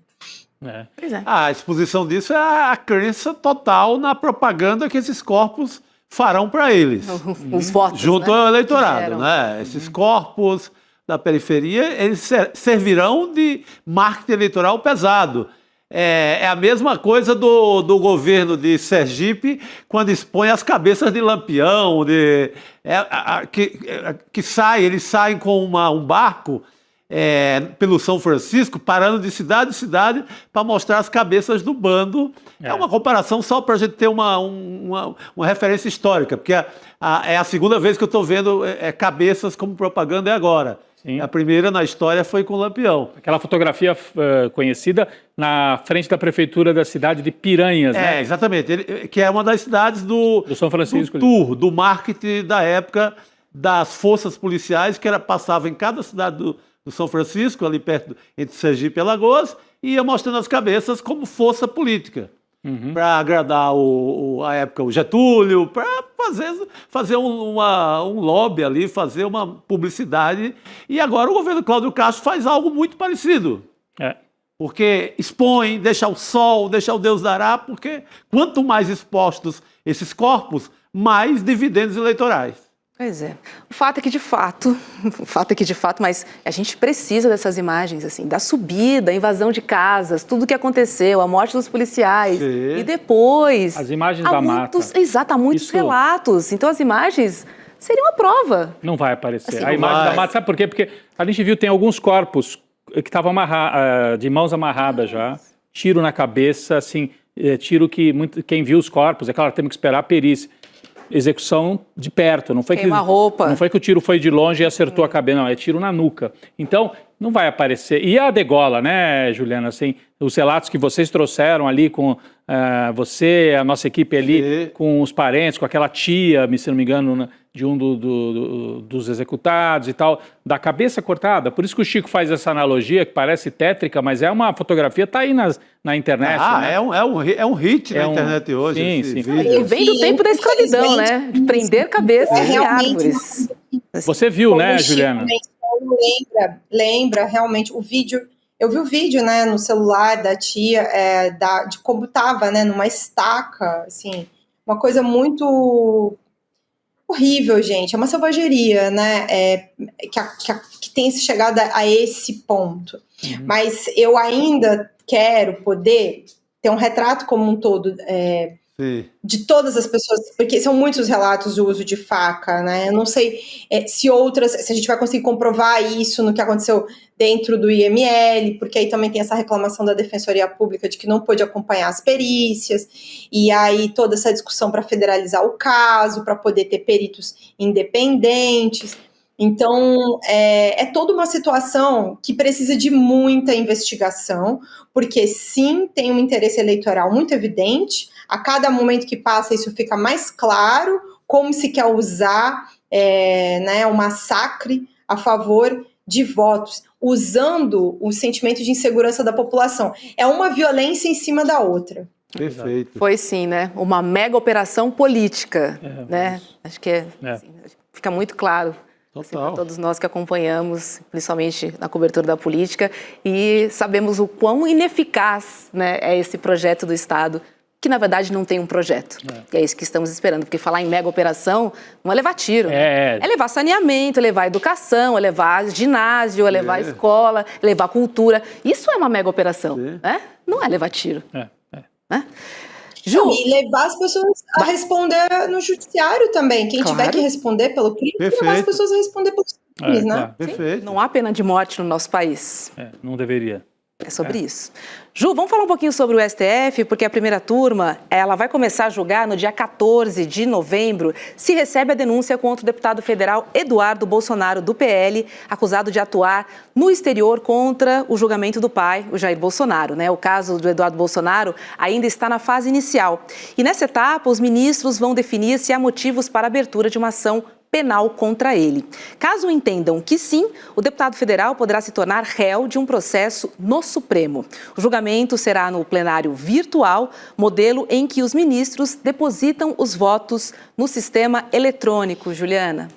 Pois é. A exposição disso é a crença total na propaganda que esses corpos farão para eles. Os votos, junto né? ao eleitorado, né? Esses corpos da periferia, eles servirão de marketing eleitoral pesado. É a mesma coisa do governo de Sergipe, quando expõe as cabeças de Lampião, eles saem com um barco pelo São Francisco, parando de cidade em cidade para mostrar as cabeças do bando. É uma comparação só para a gente ter uma referência histórica, porque é a segunda vez que eu estou vendo cabeças como propaganda é agora. Sim. A primeira na história foi com o Lampião. Aquela fotografia conhecida na frente da prefeitura da cidade de Piranhas, né? Exatamente. Que é uma das cidades do São Francisco, do marketing da época das forças policiais, que passava em cada cidade do São Francisco, ali perto, entre Sergipe e Alagoas, e ia mostrando as cabeças como força política. Para agradar a época o Getúlio, para fazer um lobby ali, fazer uma publicidade. E agora o governo Cláudio Castro faz algo muito parecido. Porque expõe, deixa o sol, deixa o Deus dará, porque quanto mais expostos esses corpos, mais dividendos eleitorais. Pois é. O fato é que, de fato, mas a gente precisa dessas imagens, assim, da subida, a invasão de casas, tudo o que aconteceu, a morte dos policiais. Sim. E depois... As imagens da mata. Exato, há muitos relatos. Então, as imagens seriam a prova. Não vai aparecer. Assim, a imagem da mata, sabe por quê? Porque a gente viu, tem alguns corpos que estavam de mãos amarradas já, tiro na cabeça, assim, tiro que quem viu os corpos, é claro, temos que esperar a perícia. Execução de perto, não foi não foi que o tiro foi de longe e acertou a cabeça, não, é tiro na nuca. Então, não vai aparecer. E a degola, né, Juliana, assim, os relatos que vocês trouxeram ali com você, a nossa equipe ali, com os parentes, com aquela tia, se não me engano, de um dos executados e tal, da cabeça cortada. Por isso que o Chico faz essa analogia, que parece tétrica, mas é uma fotografia, está aí na internet. Né? É um hit na internet hoje. Sim. E vem do tempo da escravidão, né? De prender cabeças de árvores. Você viu, né, Juliana? Lembra realmente o vídeo. Eu vi o vídeo, né, no celular da tia, de como estava, né, numa estaca, assim, uma coisa muito horrível, gente. É uma selvageria, né, que tem chegado a esse ponto. Mas eu ainda quero poder ter um retrato como um todo de todas as pessoas, porque são muitos relatos de uso de faca, né? Eu não sei se a gente vai conseguir comprovar isso no que aconteceu dentro do IML, porque aí também tem essa reclamação da Defensoria Pública de que não pôde acompanhar as perícias, e aí toda essa discussão para federalizar o caso, para poder ter peritos independentes. Então, é toda uma situação que precisa de muita investigação, porque sim, tem um interesse eleitoral muito evidente. A cada momento que passa, isso fica mais claro, como se quer usar o massacre a favor de votos, usando o sentimento de insegurança da população. É uma violência em cima da outra. Perfeito. Foi sim, né? Uma mega operação política, né? Acho que assim, fica muito claro. Assim, para todos nós que acompanhamos, principalmente na cobertura da política, e sabemos o quão ineficaz, né, é esse projeto do Estado, que na verdade não tem um projeto. E é isso que estamos esperando, porque falar em mega operação não é levar tiro. É levar saneamento, é levar educação, é levar ginásio, é levar escola, é levar cultura. Isso é uma mega operação, né? Não é levar tiro. Né? Ju, e levar as pessoas a responder no judiciário também. Quem tiver que responder pelo crime, levar as pessoas a responder pelos crimes, né? Claro. Perfeito. Não há pena de morte no nosso país. Não deveria. É sobre isso. Ju, vamos falar um pouquinho sobre o STF, porque a primeira turma, ela vai começar a julgar no dia 14 de novembro, se recebe a denúncia contra o deputado federal Eduardo Bolsonaro, do PL, acusado de atuar no exterior contra o julgamento do pai, o Jair Bolsonaro, né? O caso do Eduardo Bolsonaro ainda está na fase inicial. E nessa etapa, os ministros vão definir se há motivos para a abertura de uma ação penal contra ele. Caso entendam que sim, o deputado federal poderá se tornar réu de um processo no Supremo. O julgamento será no plenário virtual, modelo em que os ministros depositam os votos no sistema eletrônico. Juliana.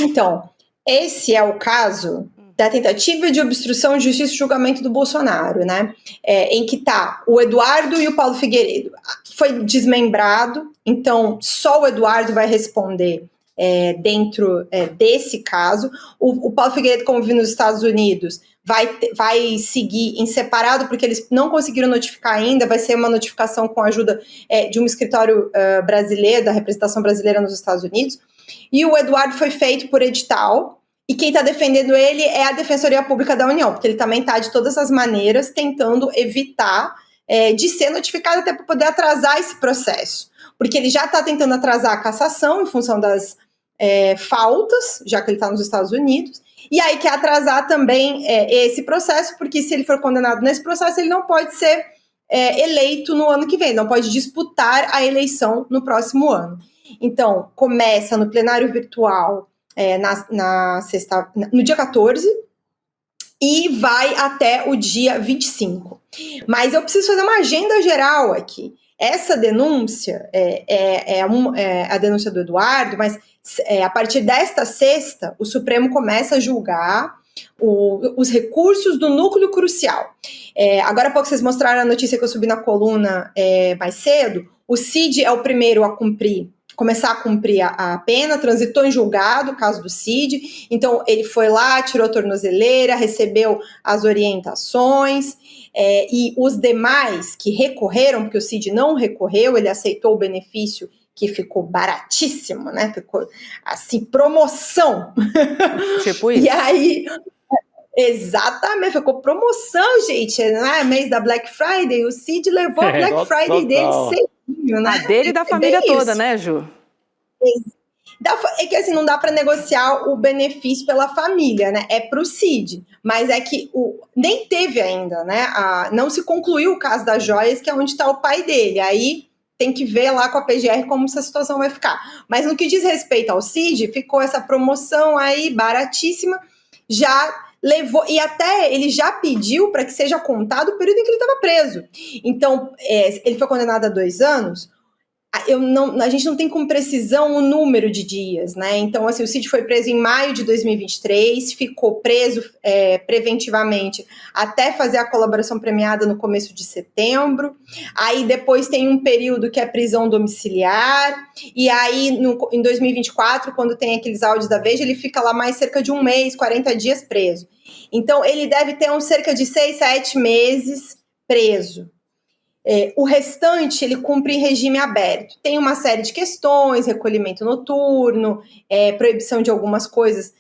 Então, esse é o caso da tentativa de obstrução de justiça e julgamento do Bolsonaro, né? Em que tá o Eduardo e o Paulo Figueiredo. Foi desmembrado, então só o Eduardo vai responder dentro desse caso. O Paulo Figueiredo, como vi nos Estados Unidos, vai seguir em separado, porque eles não conseguiram notificar ainda, vai ser uma notificação com a ajuda de um escritório brasileiro, da representação brasileira nos Estados Unidos. E o Eduardo foi feito por edital, E quem está defendendo ele é a Defensoria Pública da União, porque ele também está, de todas as maneiras, tentando evitar de ser notificado até para poder atrasar esse processo. Porque ele já está tentando atrasar a cassação em função das faltas, já que ele está nos Estados Unidos, e aí quer atrasar também esse processo, porque se ele for condenado nesse processo, ele não pode ser eleito no ano que vem, não pode disputar a eleição no próximo ano. Então, começa no plenário virtual no dia 14 e vai até o dia 25. Mas eu preciso fazer uma agenda geral aqui. Essa denúncia é a denúncia do Eduardo, mas a partir desta sexta, o Supremo começa a julgar os recursos do núcleo crucial. Agora há pouco vocês mostraram a notícia que eu subi na coluna mais cedo. O Cid é o primeiro a começar a cumprir a pena, transitou em julgado, o caso do Cid, então ele foi lá, tirou a tornozeleira, recebeu as orientações, e os demais que recorreram, porque o Cid não recorreu, ele aceitou o benefício que ficou baratíssimo, né? Ficou assim, promoção. Tipo isso. E aí, exatamente, ficou promoção, gente. Né? Mês da Black Friday, o Cid levou a Black Friday dele cedinho, né? A dele e da família toda, né, Ju? É que assim, não dá para negociar o benefício pela família, né? É para o Cid. Mas é que nem teve ainda, né? Não se concluiu o caso das joias, que é onde está o pai dele. Aí tem que ver lá com a PGR como essa situação vai ficar. Mas no que diz respeito ao Cid, ficou essa promoção aí baratíssima, já levou, e até ele já pediu para que seja contado o período em que ele estava preso. Então, ele foi condenado a 2 anos. A gente não tem com precisão o número de dias, né? Então, assim, o Cid foi preso em maio de 2023, ficou preso preventivamente até fazer a colaboração premiada no começo de setembro. Aí depois tem um período que é prisão domiciliar, e aí em 2024, quando tem aqueles áudios da Veja, ele fica lá mais cerca de 1 mês, 40 dias preso. Então, ele deve ter cerca de 6, 7 meses preso. O restante, ele cumpre em regime aberto. Tem uma série de questões, recolhimento noturno, proibição de algumas coisas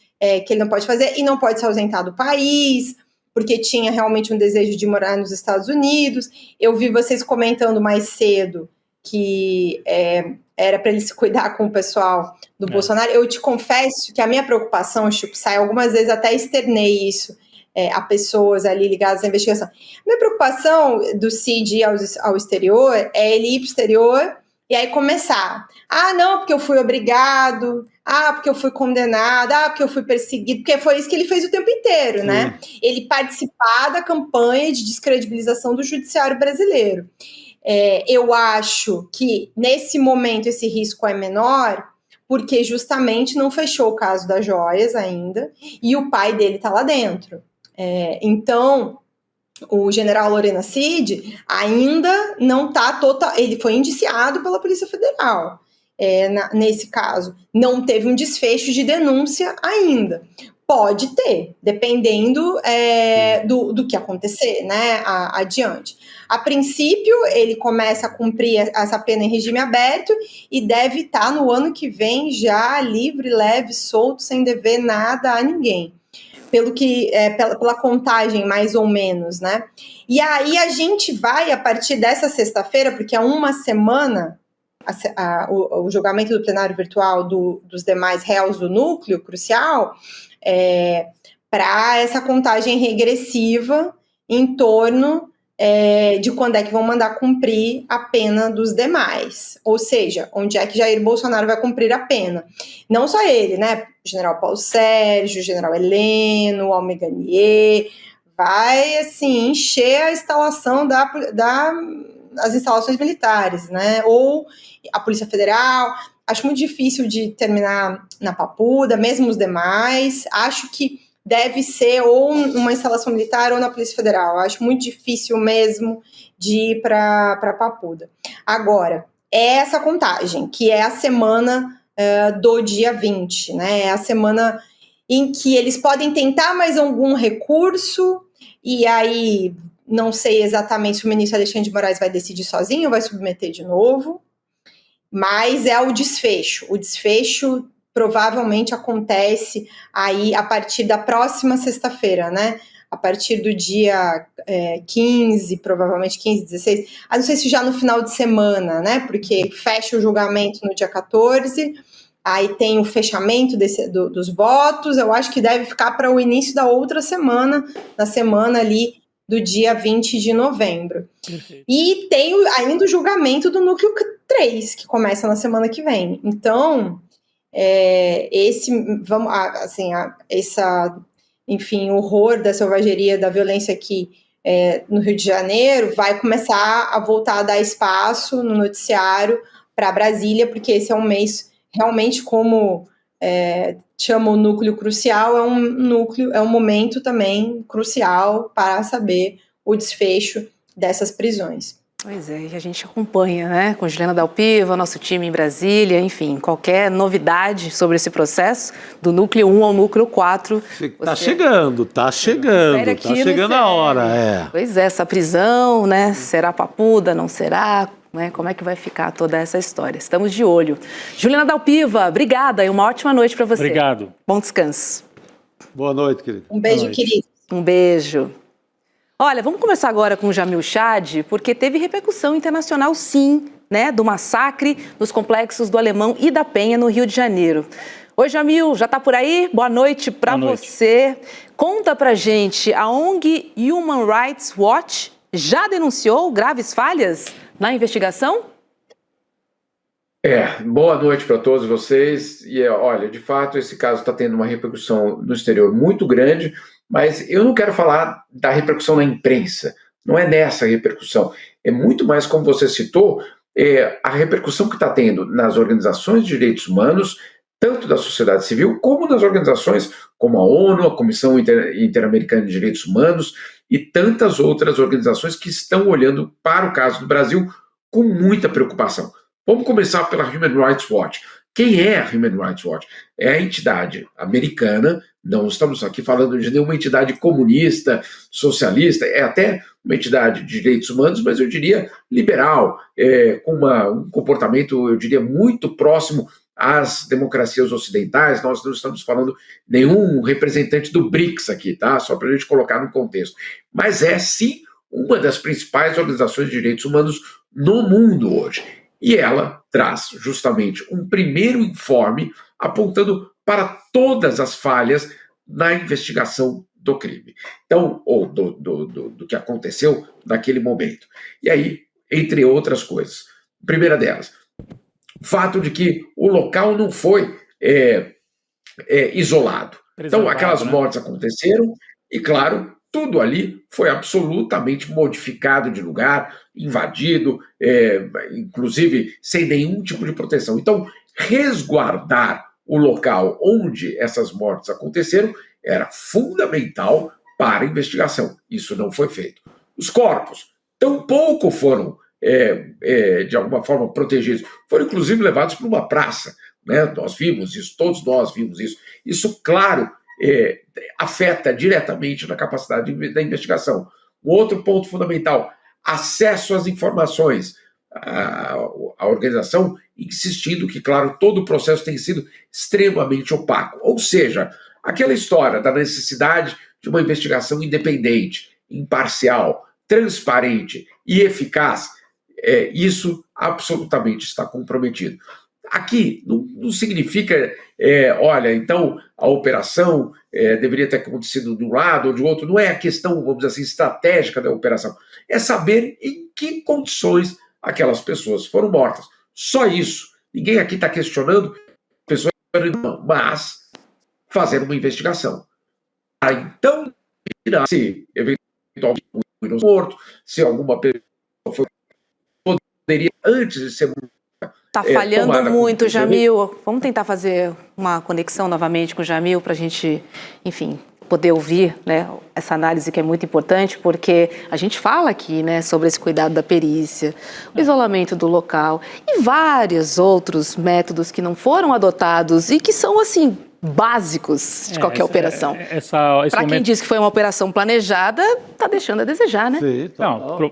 que ele não pode fazer, e não pode se ausentar do país, porque tinha realmente um desejo de morar nos Estados Unidos. Eu vi vocês comentando mais cedo que era para ele se cuidar com o pessoal do Bolsonaro. Eu te confesso que a minha preocupação, Chico Sai, algumas vezes até externei isso, a pessoas ali ligadas à investigação. Minha preocupação do Cid ir ao exterior é ele ir para o exterior e aí começar. Não, porque eu fui obrigado. Porque eu fui condenado. Porque eu fui perseguido. Porque foi isso que ele fez o tempo inteiro, né? Ele participar da campanha de descredibilização do judiciário brasileiro. Eu acho que, nesse momento, esse risco é menor, porque justamente não fechou o caso das joias ainda, e o pai dele está lá dentro. Então, o general Lorena Cid ainda não está total. Ele foi indiciado pela Polícia Federal. Nesse caso, não teve um desfecho de denúncia ainda. Pode ter, dependendo do que acontecer, né, adiante. A princípio, ele começa a cumprir essa pena em regime aberto e deve estar no ano que vem já livre, leve, solto, sem dever nada a ninguém. Pela contagem, mais ou menos, né? E aí a gente vai, a partir dessa sexta-feira, porque é uma semana o julgamento do plenário virtual dos demais réus do núcleo crucial, para essa contagem regressiva em torno de quando é que vão mandar cumprir a pena dos demais. Ou seja, onde é que Jair Bolsonaro vai cumprir a pena. Não só ele, né? General Paulo Sérgio, General Heleno, Almir Garnier, vai, assim, encher a instalação das instalações militares, né? Ou a Polícia Federal. Acho muito difícil de terminar na Papuda, mesmo os demais. Acho que deve ser ou uma instalação militar ou na Polícia Federal. Acho muito difícil mesmo de ir para Papuda. Agora, essa contagem, que é a semana do dia 20, né? É a semana em que eles podem tentar mais algum recurso, e aí não sei exatamente se o ministro Alexandre de Moraes vai decidir sozinho ou vai submeter de novo, mas é o desfecho provavelmente acontece aí a partir da próxima sexta-feira, né? A partir do dia 15, provavelmente 15, 16, não sei se já no final de semana, né? Porque fecha o julgamento no dia 14, aí tem o fechamento dos votos, eu acho que deve ficar para o início da outra semana, na semana ali do dia 20 de novembro. Perfeito. E tem ainda o julgamento do núcleo 3, que começa na semana que vem. Então, enfim, o horror da selvageria, da violência aqui no Rio de Janeiro vai começar a voltar a dar espaço no noticiário para Brasília, porque esse é um mês realmente, como chama o núcleo crucial, é um momento também crucial para saber o desfecho dessas prisões. Pois é, e a gente acompanha, né, com Juliana Dalpiva, nosso time em Brasília, enfim, qualquer novidade sobre esse processo, do núcleo 1 ao núcleo 4. Tá chegando a hora, Pois é, essa prisão, né, será papuda, não será, né, como é que vai ficar toda essa história? Estamos de olho. Juliana Dalpiva, obrigada e uma ótima noite para você. Obrigado. Bom descanso. Boa noite, querido. Um beijo, querido. Um beijo. Olha, vamos começar agora com o Jamil Chad, porque teve repercussão internacional, sim, né, do massacre nos complexos do Alemão e da Penha, no Rio de Janeiro. Oi, Jamil, já está por aí? Boa noite para você. Conta pra gente, a ONG Human Rights Watch já denunciou graves falhas na investigação? Boa noite para todos vocês. E olha, de fato, esse caso está tendo uma repercussão no exterior muito grande, mas eu não quero falar da repercussão na imprensa, não é nessa repercussão, é muito mais, como você citou, a repercussão que está tendo nas organizações de direitos humanos, tanto da sociedade civil, como nas organizações como a ONU, a Comissão Interamericana de Direitos Humanos e tantas outras organizações que estão olhando para o caso do Brasil com muita preocupação. Vamos começar pela Human Rights Watch. Quem é a Human Rights Watch? É a entidade americana, não estamos aqui falando de nenhuma entidade comunista, socialista, é até uma entidade de direitos humanos, mas eu diria liberal, com um comportamento, eu diria, muito próximo às democracias ocidentais. Nós não estamos falando nenhum representante do BRICS aqui, tá? Só para a gente colocar no contexto. Mas é, sim, uma das principais organizações de direitos humanos no mundo hoje. E ela traz justamente um primeiro informe apontando para todas as falhas na investigação do crime. Então, ou do que aconteceu naquele momento. E aí, entre outras coisas. Primeira delas, o fato de que o local não foi isolado. Então, aquelas mortes aconteceram e, claro, tudo ali foi absolutamente modificado de lugar, invadido, inclusive sem nenhum tipo de proteção. Então, resguardar o local onde essas mortes aconteceram era fundamental para a investigação. Isso não foi feito. Os corpos tampouco foram, de alguma forma, protegidos. Foram, inclusive, levados para uma praça. Né? Nós vimos isso, todos nós vimos isso. Isso, claro, afeta diretamente na capacidade da investigação. Um outro ponto fundamental, acesso às informações. A organização insistindo que, claro, todo o processo tem sido extremamente opaco. Ou seja, aquela história da necessidade de uma investigação independente, imparcial, transparente e eficaz, isso absolutamente está comprometido. Aqui não significa, olha, então a operação deveria ter acontecido de um lado ou de outro, não é a questão, vamos dizer assim, estratégica da operação, é saber em que condições aquelas pessoas foram mortas. Só isso. Ninguém aqui está questionando pessoas, mas fazer uma investigação. Então, se eventualmente foi morto, se alguma pessoa poderia, antes de ser Está falhando muito, Jamil. Vamos tentar fazer uma conexão novamente com o Jamil para a gente, enfim, poder ouvir, né, essa análise que é muito importante, porque a gente fala aqui, né, sobre esse cuidado da perícia, o isolamento do local e vários outros métodos que não foram adotados e que são, assim, básicos de qualquer operação. Para quem diz que foi uma operação planejada, está deixando a desejar, né? Sim, não,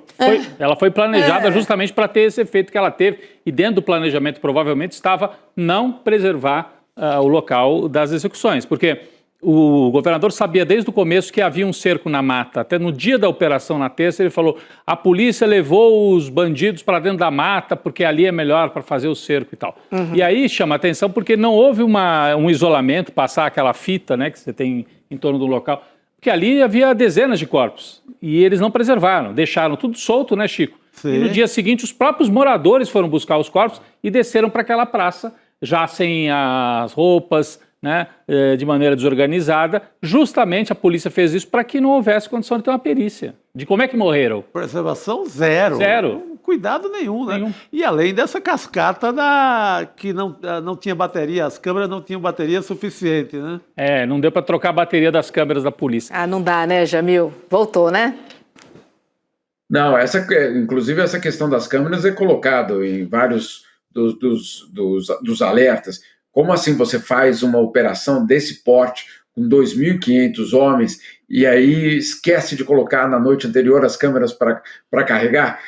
ela foi planejada justamente para ter esse efeito que ela teve, e dentro do planejamento provavelmente estava não preservar o local das execuções, porque o governador sabia desde o começo que havia um cerco na mata. Até no dia da operação, na terça, ele falou: a polícia levou os bandidos para dentro da mata porque ali é melhor para fazer o cerco e tal. E aí chama a atenção porque não houve um isolamento, passar aquela fita, né, que você tem em torno do local, porque ali havia dezenas de corpos e eles não preservaram, deixaram tudo solto, né, Chico? Sim. E no dia seguinte os próprios moradores foram buscar os corpos e desceram para aquela praça, já sem as roupas, né, de maneira desorganizada. Justamente a polícia fez isso para que não houvesse condição de ter uma perícia. De como é que morreram? Preservação zero. Zero. Cuidado nenhum, né? E além dessa cascata que não tinha bateria, as câmeras não tinham bateria suficiente, né? Não deu para trocar a bateria das câmeras da polícia. Ah, não dá, né, Jamil? Voltou, né? Não, inclusive essa questão das câmeras é colocado em vários dos alertas. Como assim você faz uma operação desse porte com 2.500 homens e aí esquece de colocar na noite anterior as câmeras para carregar?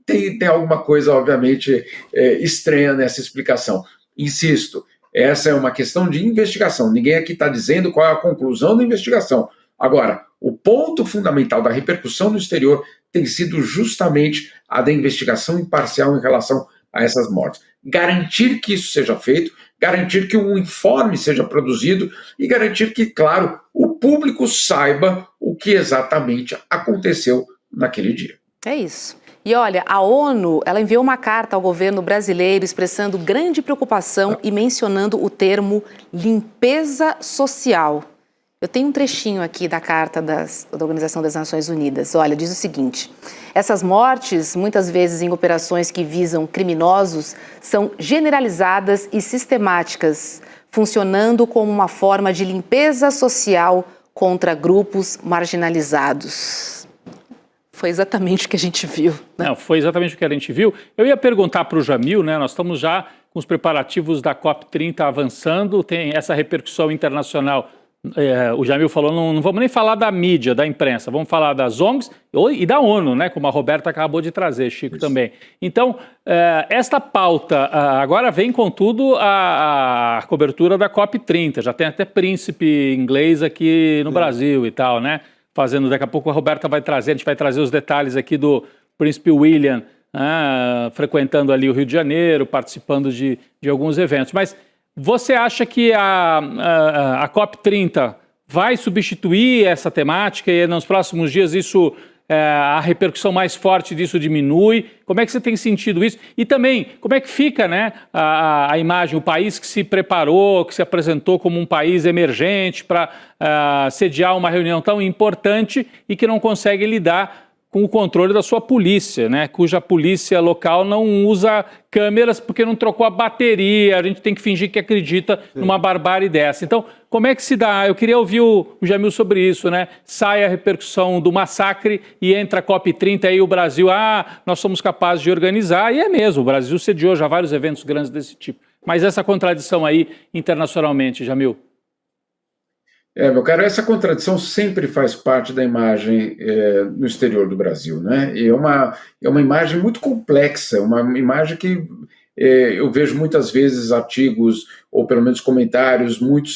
Tem alguma coisa, obviamente, estranha nessa explicação. Insisto, essa é uma questão de investigação. Ninguém aqui está dizendo qual é a conclusão da investigação. Agora, o ponto fundamental da repercussão no exterior tem sido justamente a da investigação imparcial em relação a essas mortes. Garantir que isso seja feito, garantir que um informe seja produzido e garantir que, claro, o público saiba o que exatamente aconteceu naquele dia. É isso. E olha, a ONU, ela enviou uma carta ao governo brasileiro expressando grande preocupação e mencionando o termo limpeza social. Eu tenho um trechinho aqui da carta da Organização das Nações Unidas. Olha, diz o seguinte: essas mortes, muitas vezes em operações que visam criminosos, são generalizadas e sistemáticas, funcionando como uma forma de limpeza social contra grupos marginalizados. Foi exatamente o que a gente viu, né? Não, foi exatamente o que a gente viu. Eu ia perguntar para o Jamil, né? Nós estamos já com os preparativos da COP30 avançando, tem essa repercussão internacional. O Jamil falou, não vamos nem falar da mídia, da imprensa, vamos falar das ONGs e da ONU, né, como a Roberta acabou de trazer, Chico, isso também. Então, esta pauta agora vem com tudo a cobertura da COP30, já tem até príncipe inglês aqui no Brasil e tal, né, fazendo, daqui a pouco a Roberta vai trazer, a gente vai trazer os detalhes aqui do príncipe William, frequentando ali o Rio de Janeiro, participando de alguns eventos, mas você acha que a COP30 vai substituir essa temática e nos próximos dias a repercussão mais forte disso diminui? Como é que você tem sentido isso? E também, como é que fica, né, a imagem, o país que se preparou, que se apresentou como um país emergente para sediar uma reunião tão importante e que não consegue lidar com o controle da sua polícia, né? Cuja polícia local não usa câmeras porque não trocou a bateria, a gente tem que fingir que acredita numa barbárie dessa. Então, como é que se dá? Eu queria ouvir o Jamil sobre isso, né? Sai a repercussão do massacre e entra a COP30 aí o Brasil, nós somos capazes de organizar, e é mesmo, o Brasil sediou já vários eventos grandes desse tipo. Mas essa contradição aí internacionalmente, Jamil? Meu caro, essa contradição sempre faz parte da imagem no exterior do Brasil, né? E é uma imagem muito complexa, uma imagem que eu vejo muitas vezes artigos, ou pelo menos comentários, muito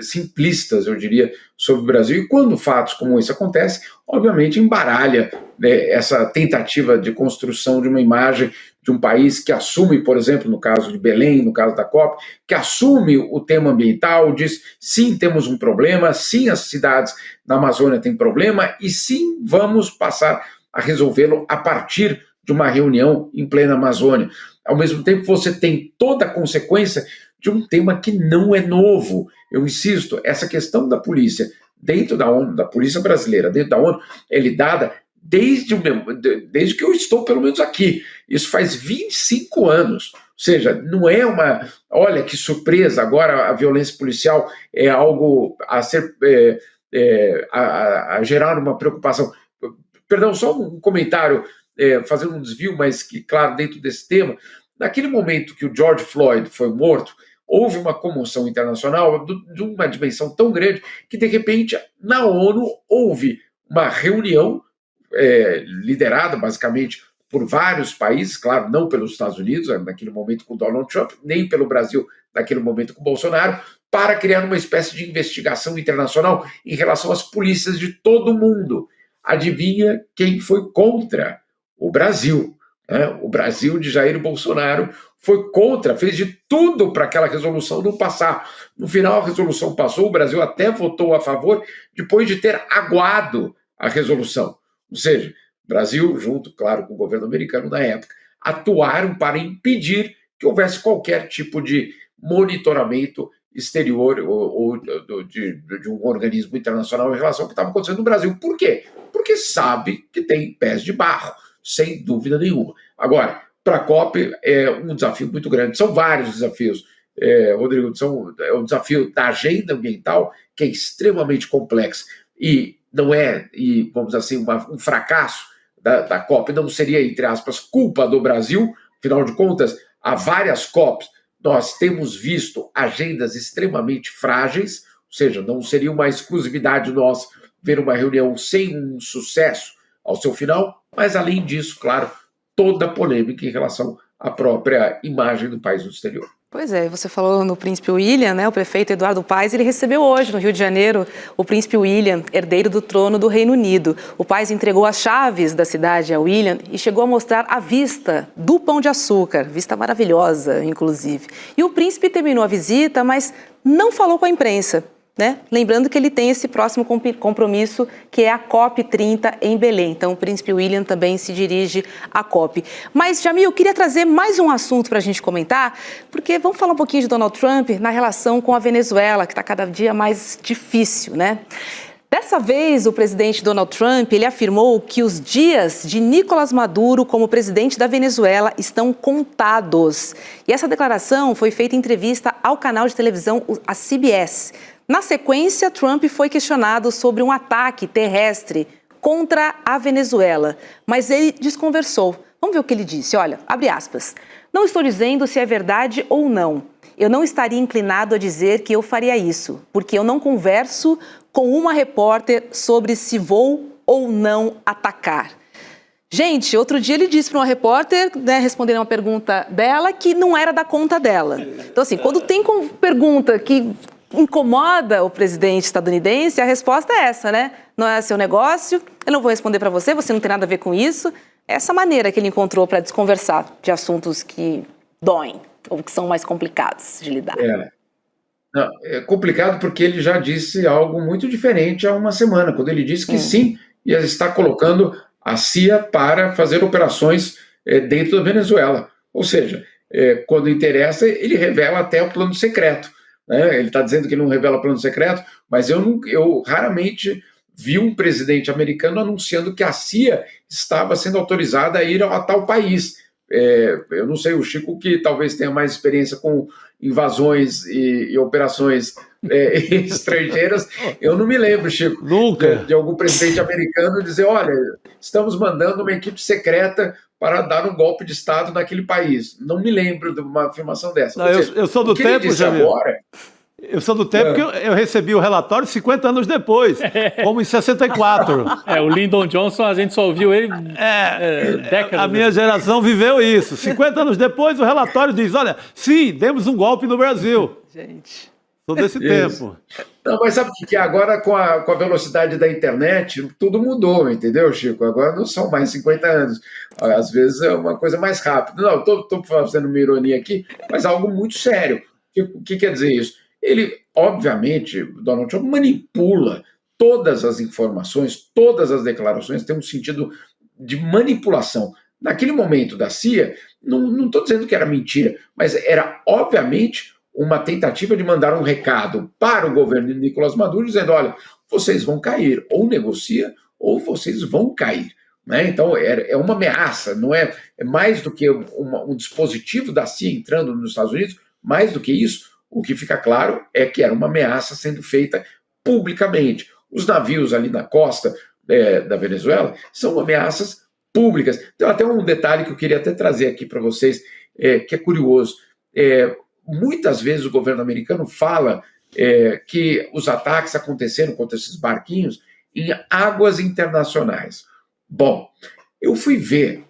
simplistas, eu diria, sobre o Brasil. E quando fatos como esse acontecem, obviamente embaralha essa tentativa de construção de uma imagem de um país que assume, por exemplo, no caso de Belém, no caso da COP, que assume o tema ambiental, diz, sim, temos um problema, sim, as cidades na Amazônia têm problema, e sim, vamos passar a resolvê-lo a partir de uma reunião em plena Amazônia. Ao mesmo tempo, você tem toda a consequência de um tema que não é novo. Eu insisto, essa questão da polícia dentro da ONU, da polícia brasileira dentro da ONU, é lidada desde que eu estou, pelo menos aqui. Isso faz 25 anos. Ou seja, não é olha que surpresa, agora a violência policial é algo a ser, a gerar uma preocupação. Perdão, só um comentário, fazendo um desvio, mas que, claro, dentro desse tema, naquele momento que o George Floyd foi morto, houve uma comoção internacional de uma dimensão tão grande que, de repente, na ONU houve uma reunião liderada, basicamente, por vários países, claro, não pelos Estados Unidos, naquele momento com Donald Trump, nem pelo Brasil, naquele momento com Bolsonaro, para criar uma espécie de investigação internacional em relação às polícias de todo o mundo. Adivinha quem foi contra? O Brasil. Né? O Brasil de Jair Bolsonaro foi contra, fez de tudo para aquela resolução não passar. No final, a resolução passou, o Brasil até votou a favor, depois de ter aguado a resolução. Ou seja, o Brasil, junto, claro, com o governo americano na época, atuaram para impedir que houvesse qualquer tipo de monitoramento exterior ou de um organismo internacional em relação ao que estava acontecendo no Brasil. Por quê? Porque sabe que tem pés de barro, sem dúvida nenhuma. Agora, para a COP é um desafio muito grande. São vários desafios, Rodrigo. É o desafio da agenda ambiental, que é extremamente complexo. E não é, vamos dizer assim, um fracasso da COP, não seria, entre aspas, culpa do Brasil. Afinal de contas, há várias COPs. Nós temos visto agendas extremamente frágeis, ou seja, não seria uma exclusividade nossa ver uma reunião sem um sucesso ao seu final, mas além disso, claro, toda a polêmica em relação à própria imagem do país no exterior. Pois é, você falou no Príncipe William, né? O prefeito Eduardo Paes, ele recebeu hoje no Rio de Janeiro o Príncipe William, herdeiro do trono do Reino Unido. O Paes entregou as chaves da cidade a William e chegou a mostrar a vista do Pão de Açúcar, vista maravilhosa, inclusive. E o príncipe terminou a visita, mas não falou com a imprensa, né? Lembrando que ele tem esse próximo compromisso, que é a COP30 em Belém. Então, o príncipe William também se dirige à COP. Mas, Jamil, eu queria trazer mais um assunto para a gente comentar, porque vamos falar um pouquinho de Donald Trump na relação com a Venezuela, que está cada dia mais difícil, né? Dessa vez, o presidente Donald Trump, ele afirmou que os dias de Nicolás Maduro como presidente da Venezuela estão contados. E essa declaração foi feita em entrevista ao canal de televisão, a CBS. Na sequência, Trump foi questionado sobre um ataque terrestre contra a Venezuela, mas ele desconversou. Vamos ver o que ele disse. Olha, abre aspas. Não estou dizendo se é verdade ou não. Eu não estaria inclinado a dizer que eu faria isso, porque eu não converso com uma repórter sobre se vou ou não atacar. Gente, outro dia ele disse para uma repórter, né, respondendo uma pergunta dela, que não era da conta dela. Então, assim, quando tem pergunta que incomoda o presidente estadunidense, a resposta é essa, né? Não é seu negócio, eu não vou responder para você, você não tem nada a ver com isso. Essa maneira que ele encontrou para desconversar de assuntos que doem ou que são mais complicados de lidar. Não, é complicado porque ele já disse algo muito diferente há uma semana, quando ele disse que sim, ia estar colocando a CIA para fazer operações dentro da Venezuela. Ou seja, quando interessa, ele revela até o plano secreto. Né? Ele está dizendo que não revela plano secreto, mas eu raramente vi um presidente americano anunciando que a CIA estava sendo autorizada a ir a tal país. Eu não sei, o Chico, que talvez tenha mais experiência com invasões e operações estrangeiras, eu não me lembro, Chico, nunca de algum presidente americano dizer, olha, estamos mandando uma equipe secreta para dar um golpe de Estado naquele país. Não me lembro de uma afirmação dessa. Não, eu sou do tempo, Jamil. Eu sou do tempo que eu recebi o relatório 50 anos depois, como em 64. O Lyndon Johnson, a gente só ouviu ele décadas. A minha geração viveu isso. 50 anos depois, o relatório diz, olha, sim, demos um golpe no Brasil. Gente. Sou desse tempo. Não, mas sabe o que agora, com a velocidade da internet, tudo mudou, entendeu, Chico? Agora não são mais 50 anos. Às vezes é uma coisa mais rápida. Não, estou fazendo uma ironia aqui, mas algo muito sério. O que quer dizer isso? Ele, obviamente, Donald Trump manipula todas as informações, todas as declarações, tem um sentido de manipulação. Naquele momento da CIA, não estou dizendo que era mentira, mas era, obviamente, uma tentativa de mandar um recado para o governo de Nicolás Maduro, dizendo, olha, vocês vão cair, ou negocia, ou vocês vão cair. Né? Então, é uma ameaça, não é mais do que um dispositivo da CIA entrando nos Estados Unidos, mais do que isso, o que fica claro é que era uma ameaça sendo feita publicamente. Os navios ali na costa da Venezuela são ameaças públicas. Tem até um detalhe que eu queria até trazer aqui para vocês, que é curioso. Muitas vezes o governo americano fala que os ataques aconteceram contra esses barquinhos em águas internacionais. Bom, eu fui ver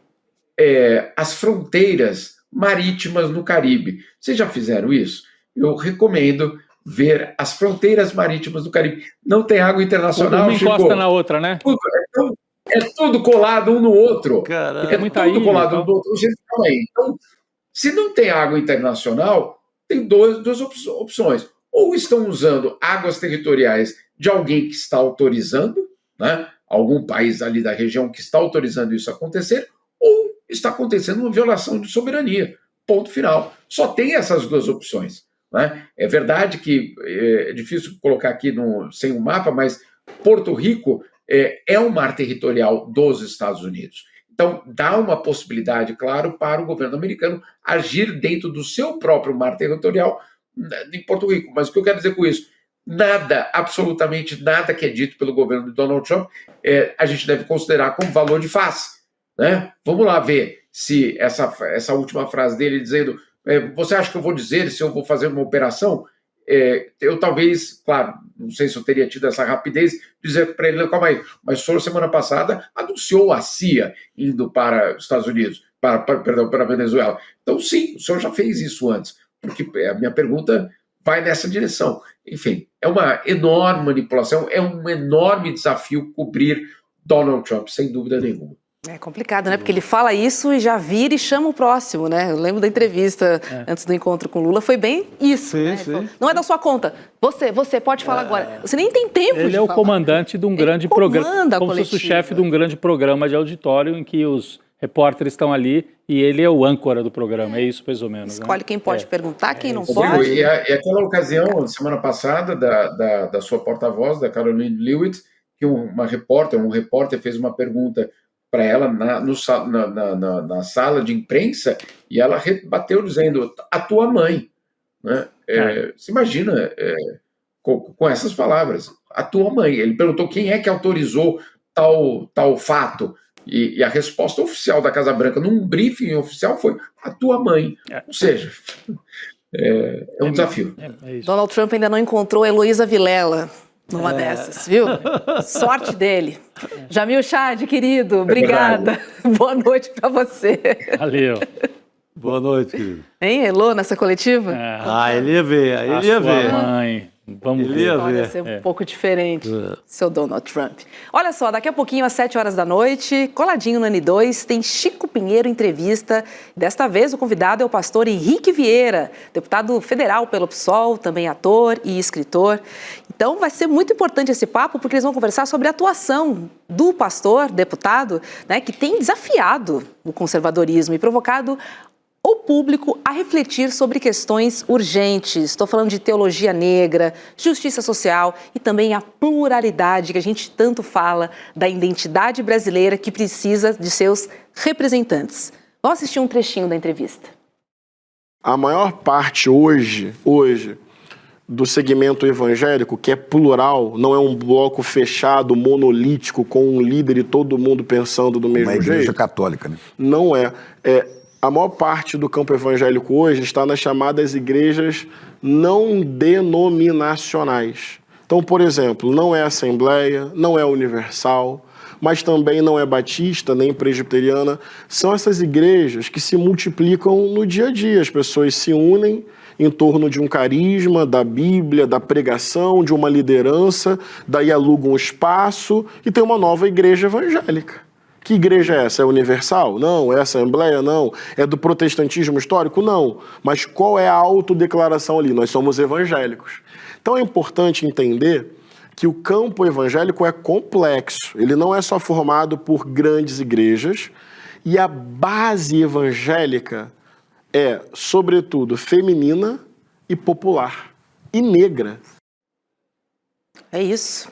as fronteiras marítimas no Caribe. Vocês já fizeram isso? Eu recomendo ver as fronteiras marítimas do Caribe. Não tem água internacional, uma encosta na outra, né? É tudo colado um no outro. Caramba. É tudo colado um no outro. Gente, calma aí. Então, se não tem água internacional, tem duas opções. Ou estão usando águas territoriais de alguém que está autorizando, né? Algum país ali da região que está autorizando isso acontecer, ou está acontecendo uma violação de soberania. Ponto final. Só tem essas duas opções. Né? É verdade que é difícil colocar aqui sem um mapa, mas Porto Rico é um mar territorial dos Estados Unidos. Então, dá uma possibilidade, claro, para o governo americano agir dentro do seu próprio mar territorial em Porto Rico. Mas o que eu quero dizer com isso? Nada, absolutamente nada que é dito pelo governo de Donald Trump, a gente deve considerar como valor de face. Né? Vamos lá ver se essa última frase dele dizendo você acha que eu vou dizer se eu vou fazer uma operação? Eu talvez, claro, não sei se eu teria tido essa rapidez, dizer para ele, calma aí, mas o senhor semana passada anunciou a CIA indo para os Estados Unidos, para a Venezuela. Então sim, o senhor já fez isso antes, porque a minha pergunta vai nessa direção. Enfim, é uma enorme manipulação, é um enorme desafio cobrir Donald Trump, sem dúvida nenhuma. É complicado, né? Porque ele fala isso e já vira e chama o próximo, né? Eu lembro da entrevista antes do encontro com Lula, foi bem isso. Sim, né? Falou, não é da sua conta. Você pode falar agora. Você nem tem tempo de falar. Ele é o comandante de um grande programa, como se fosse o chefe de um grande programa de auditório em que os repórteres estão ali e ele é o âncora do programa. É isso, mais ou menos. Escolhe quem pode perguntar, quem não isso. pode. E aquela ocasião, semana passada, da sua porta-voz, da Caroline Leavitt, que um repórter fez uma pergunta para ela na sala de imprensa e ela rebateu dizendo, a tua mãe. Né? Você imagina com essas palavras, a tua mãe. Ele perguntou quem é que autorizou tal fato e a resposta oficial da Casa Branca num briefing oficial foi a tua mãe. Ou seja, é um desafio. Donald Trump ainda não encontrou a Heloísa Vilela numa dessas, viu? Sorte dele. Jamil Chad, querido, obrigada. Boa noite para você. Valeu. Boa noite, querido. Hein, Elô, nessa coletiva? Ele ia ver, ele ia ver. Mãe. Vamos ver. Vai ser um pouco diferente, seu Donald Trump. Olha só, daqui a pouquinho, às 7 horas da noite, coladinho no N2, tem Chico Pinheiro entrevista. Desta vez, o convidado é o pastor Henrique Vieira, deputado federal pelo PSOL, também ator e escritor. Então, vai ser muito importante esse papo, porque eles vão conversar sobre a atuação do pastor, deputado, né, que tem desafiado o conservadorismo e provocado o público a refletir sobre questões urgentes. Estou falando de teologia negra, justiça social e também a pluralidade que a gente tanto fala da identidade brasileira que precisa de seus representantes. Vamos assistir um trechinho da entrevista. A maior parte hoje do segmento evangélico, que é plural, não é um bloco fechado, monolítico, com um líder e todo mundo pensando do mesmo jeito. Uma igreja católica, né? Não é. A maior parte do campo evangélico hoje está nas chamadas igrejas não denominacionais. Então, por exemplo, não é Assembleia, não é Universal, mas também não é Batista, nem Presbiteriana. São essas igrejas que se multiplicam no dia a dia. As pessoas se unem em torno de um carisma, da Bíblia, da pregação, de uma liderança, daí alugam um espaço e tem uma nova igreja evangélica. Que igreja é essa? É universal? Não. É Assembleia? Não. É do protestantismo histórico? Não. Mas qual é a autodeclaração ali? Nós somos evangélicos. Então é importante entender que o campo evangélico é complexo. Ele não é só formado por grandes igrejas e a base evangélica é, sobretudo, feminina e popular e negra. É isso.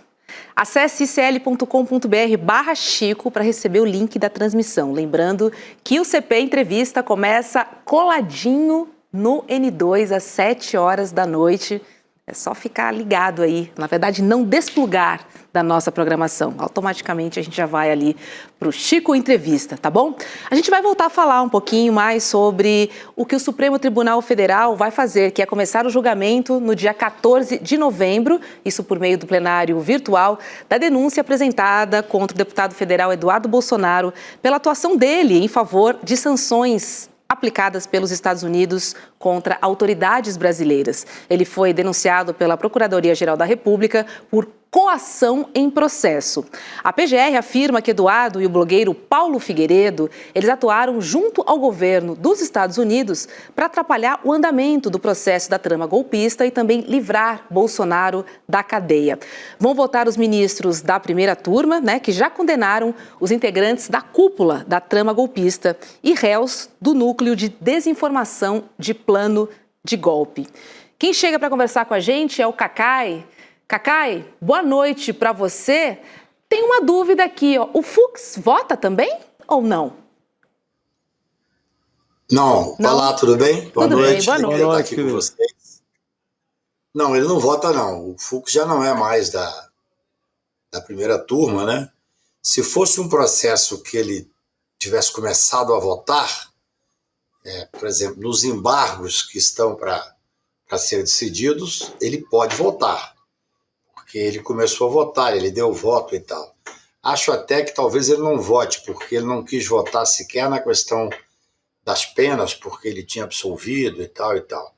Acesse icl.com.br/Chico para receber o link da transmissão. Lembrando que o CP Entrevista começa coladinho no N2 às 7 horas da noite. É só ficar ligado aí, na verdade não desplugar da nossa programação. Automaticamente a gente já vai ali para o Chico Entrevista, tá bom? A gente vai voltar a falar um pouquinho mais sobre o que o Supremo Tribunal Federal vai fazer, que é começar o julgamento no dia 14 de novembro, isso por meio do plenário virtual, da denúncia apresentada contra o deputado federal Eduardo Bolsonaro pela atuação dele em favor de sanções aplicadas pelos Estados Unidos contra autoridades brasileiras. Ele foi denunciado pela Procuradoria-Geral da República por coação em processo. A PGR afirma que Eduardo e o blogueiro Paulo Figueiredo, eles atuaram junto ao governo dos Estados Unidos para atrapalhar o andamento do processo da trama golpista e também livrar Bolsonaro da cadeia. Vão votar os ministros da primeira turma, que já condenaram os integrantes da cúpula da trama golpista e réus do núcleo de desinformação de plano de golpe. Quem chega para conversar com a gente é o Cacai. Cacai, boa noite para você. Tem uma dúvida aqui, ó. O Fux vota também ou não? Não. Olá, tudo bem? Boa noite. Boa noite. Estar aqui com vocês. Não, ele não vota não. O Fux já não é mais da primeira turma, né? Se fosse um processo que ele tivesse começado a votar, por exemplo, nos embargos que estão para ser decididos, ele pode votar. Porque ele começou a votar, ele deu voto e tal. Acho até que talvez ele não vote, porque ele não quis votar sequer na questão das penas, porque ele tinha absolvido e tal e tal.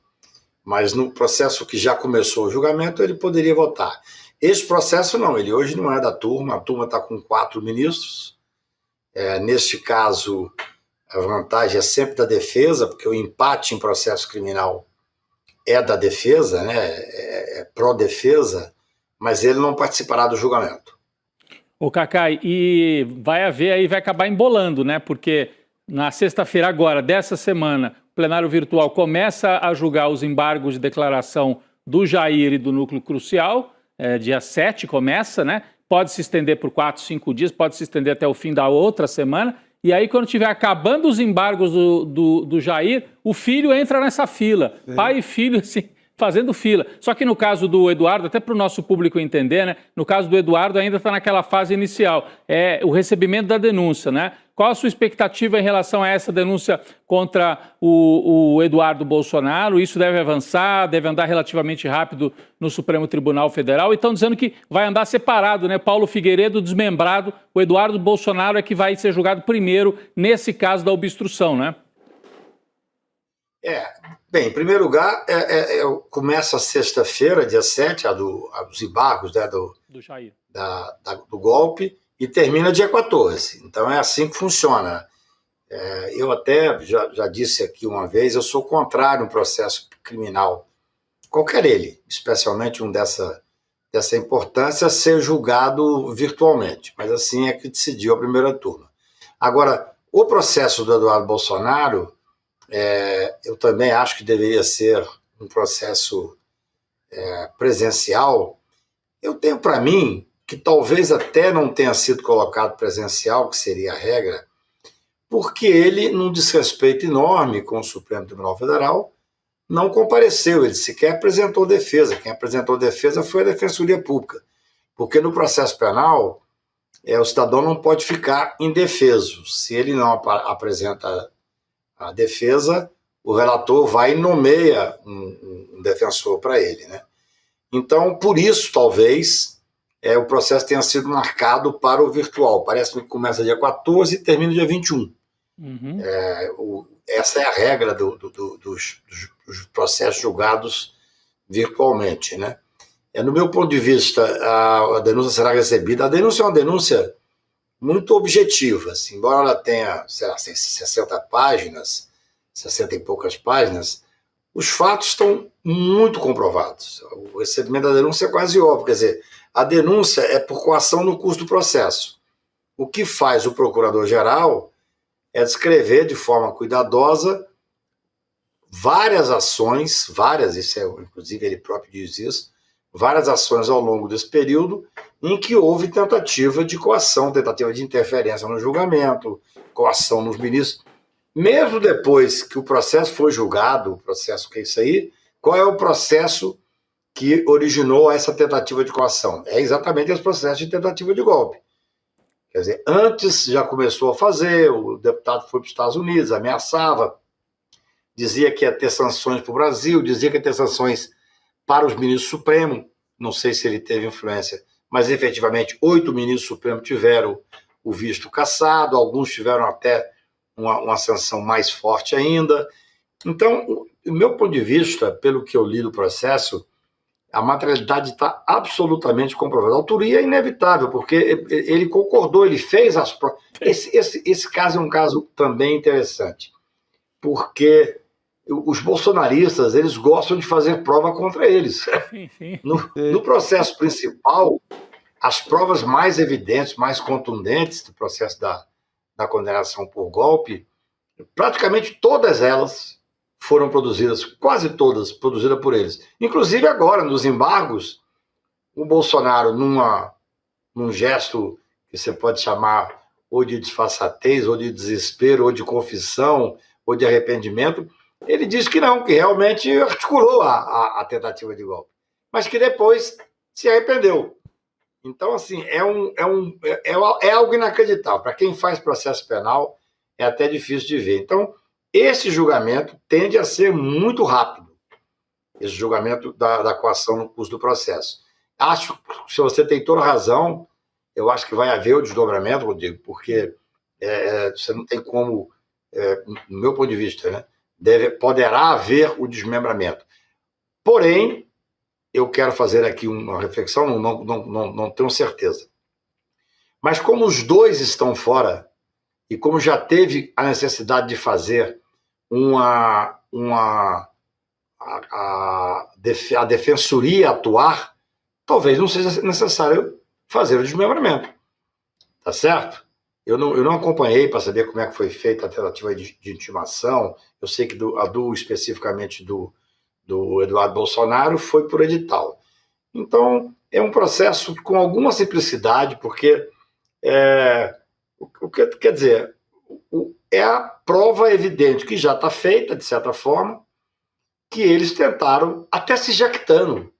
Mas no processo que já começou o julgamento, ele poderia votar. Esse processo não, ele hoje não é da turma, a turma está com 4 ministros. Neste caso, a vantagem é sempre da defesa, porque o empate em processo criminal é da defesa, né? É pró-defesa, mas ele não participará do julgamento. Ô Cacai, e vai haver aí, vai acabar embolando, né? Porque na sexta-feira agora, dessa semana, o plenário virtual começa a julgar os embargos de declaração do Jair e do Núcleo Crucial, dia 7 começa, né? Pode se estender por 4, 5 dias, pode se estender até o fim da outra semana, e aí quando estiver acabando os embargos do Jair, o filho entra nessa fila, pai e filho, assim, fazendo fila. Só que no caso do Eduardo, até para o nosso público entender, né? No caso do Eduardo ainda está naquela fase inicial, é o recebimento da denúncia, né? Qual a sua expectativa em relação a essa denúncia contra o Eduardo Bolsonaro? Isso deve avançar, deve andar relativamente rápido no Supremo Tribunal Federal. E estão dizendo que vai andar separado, né? Paulo Figueiredo desmembrado, o Eduardo Bolsonaro é que vai ser julgado primeiro nesse caso da obstrução, né? Bem, em primeiro lugar, começa sexta-feira, dia 7, os embargos, né, do Jair. Do golpe, e termina dia 14. Então é assim que funciona. Eu até já disse aqui uma vez, eu sou contrário a um processo criminal, qualquer ele, especialmente um dessa importância, ser julgado virtualmente. Mas assim é que decidiu a primeira turma. Agora, o processo do Eduardo Bolsonaro, eu também acho que deveria ser um processo presencial. Eu tenho para mim que talvez até não tenha sido colocado presencial, que seria a regra, porque ele, num desrespeito enorme com o Supremo Tribunal Federal, não compareceu, ele sequer apresentou defesa. Quem apresentou defesa foi a Defensoria Pública, porque no processo penal, o cidadão não pode ficar indefeso. Se ele não apresenta a defesa, o relator vai e nomeia um defensor para ele, né? Então, por isso, talvez, o processo tenha sido marcado para o virtual. Parece-me que começa dia 14 e termina dia 21. Essa é a regra dos processos julgados virtualmente, né? No meu ponto de vista, a denúncia será recebida. A denúncia é uma denúncia muito objetiva, assim, embora ela tenha, sei lá, 60 páginas, 60 e poucas páginas, os fatos estão muito comprovados. O recebimento da denúncia é quase óbvio, quer dizer, a denúncia é por coação no curso do processo. O que faz o procurador-geral é descrever de forma cuidadosa várias ações, inclusive ele próprio diz isso, várias ações ao longo desse período em que houve tentativa de coação, tentativa de interferência no julgamento, coação nos ministros. Mesmo depois que o processo foi julgado, o processo que é isso aí, qual é o processo que originou essa tentativa de coação? É exatamente esse processo de tentativa de golpe. Quer dizer, antes já começou a fazer, o deputado foi para os Estados Unidos, ameaçava, dizia que ia ter sanções para o Brasil, dizia que ia ter sanções para os ministros supremos, não sei se ele teve influência, mas efetivamente 8 ministros supremos tiveram o visto cassado, alguns tiveram até uma sanção mais forte ainda. Então, do meu ponto de vista, pelo que eu li do processo, a materialidade está absolutamente comprovada. A autoria é inevitável, porque ele concordou, ele fez as provas. Esse caso é um caso também interessante, porque os bolsonaristas, eles gostam de fazer prova contra eles. No processo principal, as provas mais evidentes, mais contundentes do processo da condenação por golpe, praticamente todas elas foram produzidas, quase todas produzidas por eles. Inclusive agora, nos embargos, o Bolsonaro, num gesto que você pode chamar ou de disfarçatez, ou de desespero, ou de confissão, ou de arrependimento, ele disse que não, que realmente articulou a tentativa de golpe, mas que depois se arrependeu. Então, assim, é algo inacreditável. Para quem faz processo penal, é até difícil de ver. Então, esse julgamento tende a ser muito rápido, esse julgamento da coação no curso do processo. Acho que, se você tem toda razão, eu acho que vai haver o desdobramento, Rodrigo, porque você não tem como, no meu ponto de vista, né, poderá haver o desmembramento. Porém, eu quero fazer aqui uma reflexão, não tenho certeza. Mas como os dois estão fora, e como já teve a necessidade de fazer a defensoria atuar, talvez não seja necessário fazer o desmembramento. Tá certo? Eu não acompanhei para saber como é que foi feita a tentativa de intimação. Eu sei que especificamente do Eduardo Bolsonaro foi por edital. Então, é um processo com alguma simplicidade, porque quer dizer, é a prova evidente que já está feita, de certa forma, que eles tentaram, até se jactando.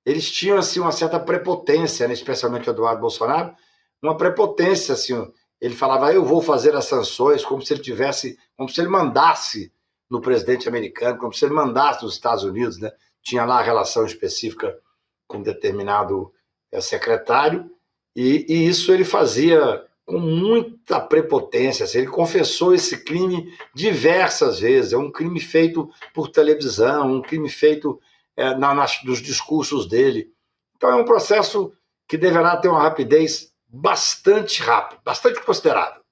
Eles tinham assim, uma certa prepotência, né, especialmente o Eduardo Bolsonaro, uma prepotência, assim, ele falava, eu vou fazer as sanções, como se ele mandasse no presidente americano, como se ele mandasse nos Estados Unidos, né? Tinha lá a relação específica com determinado secretário, e isso ele fazia com muita prepotência. Assim, ele confessou esse crime diversas vezes. É um crime feito por televisão, um crime feito nos discursos dele. Então é um processo que deverá ter uma rapidez bastante rápida, bastante considerável.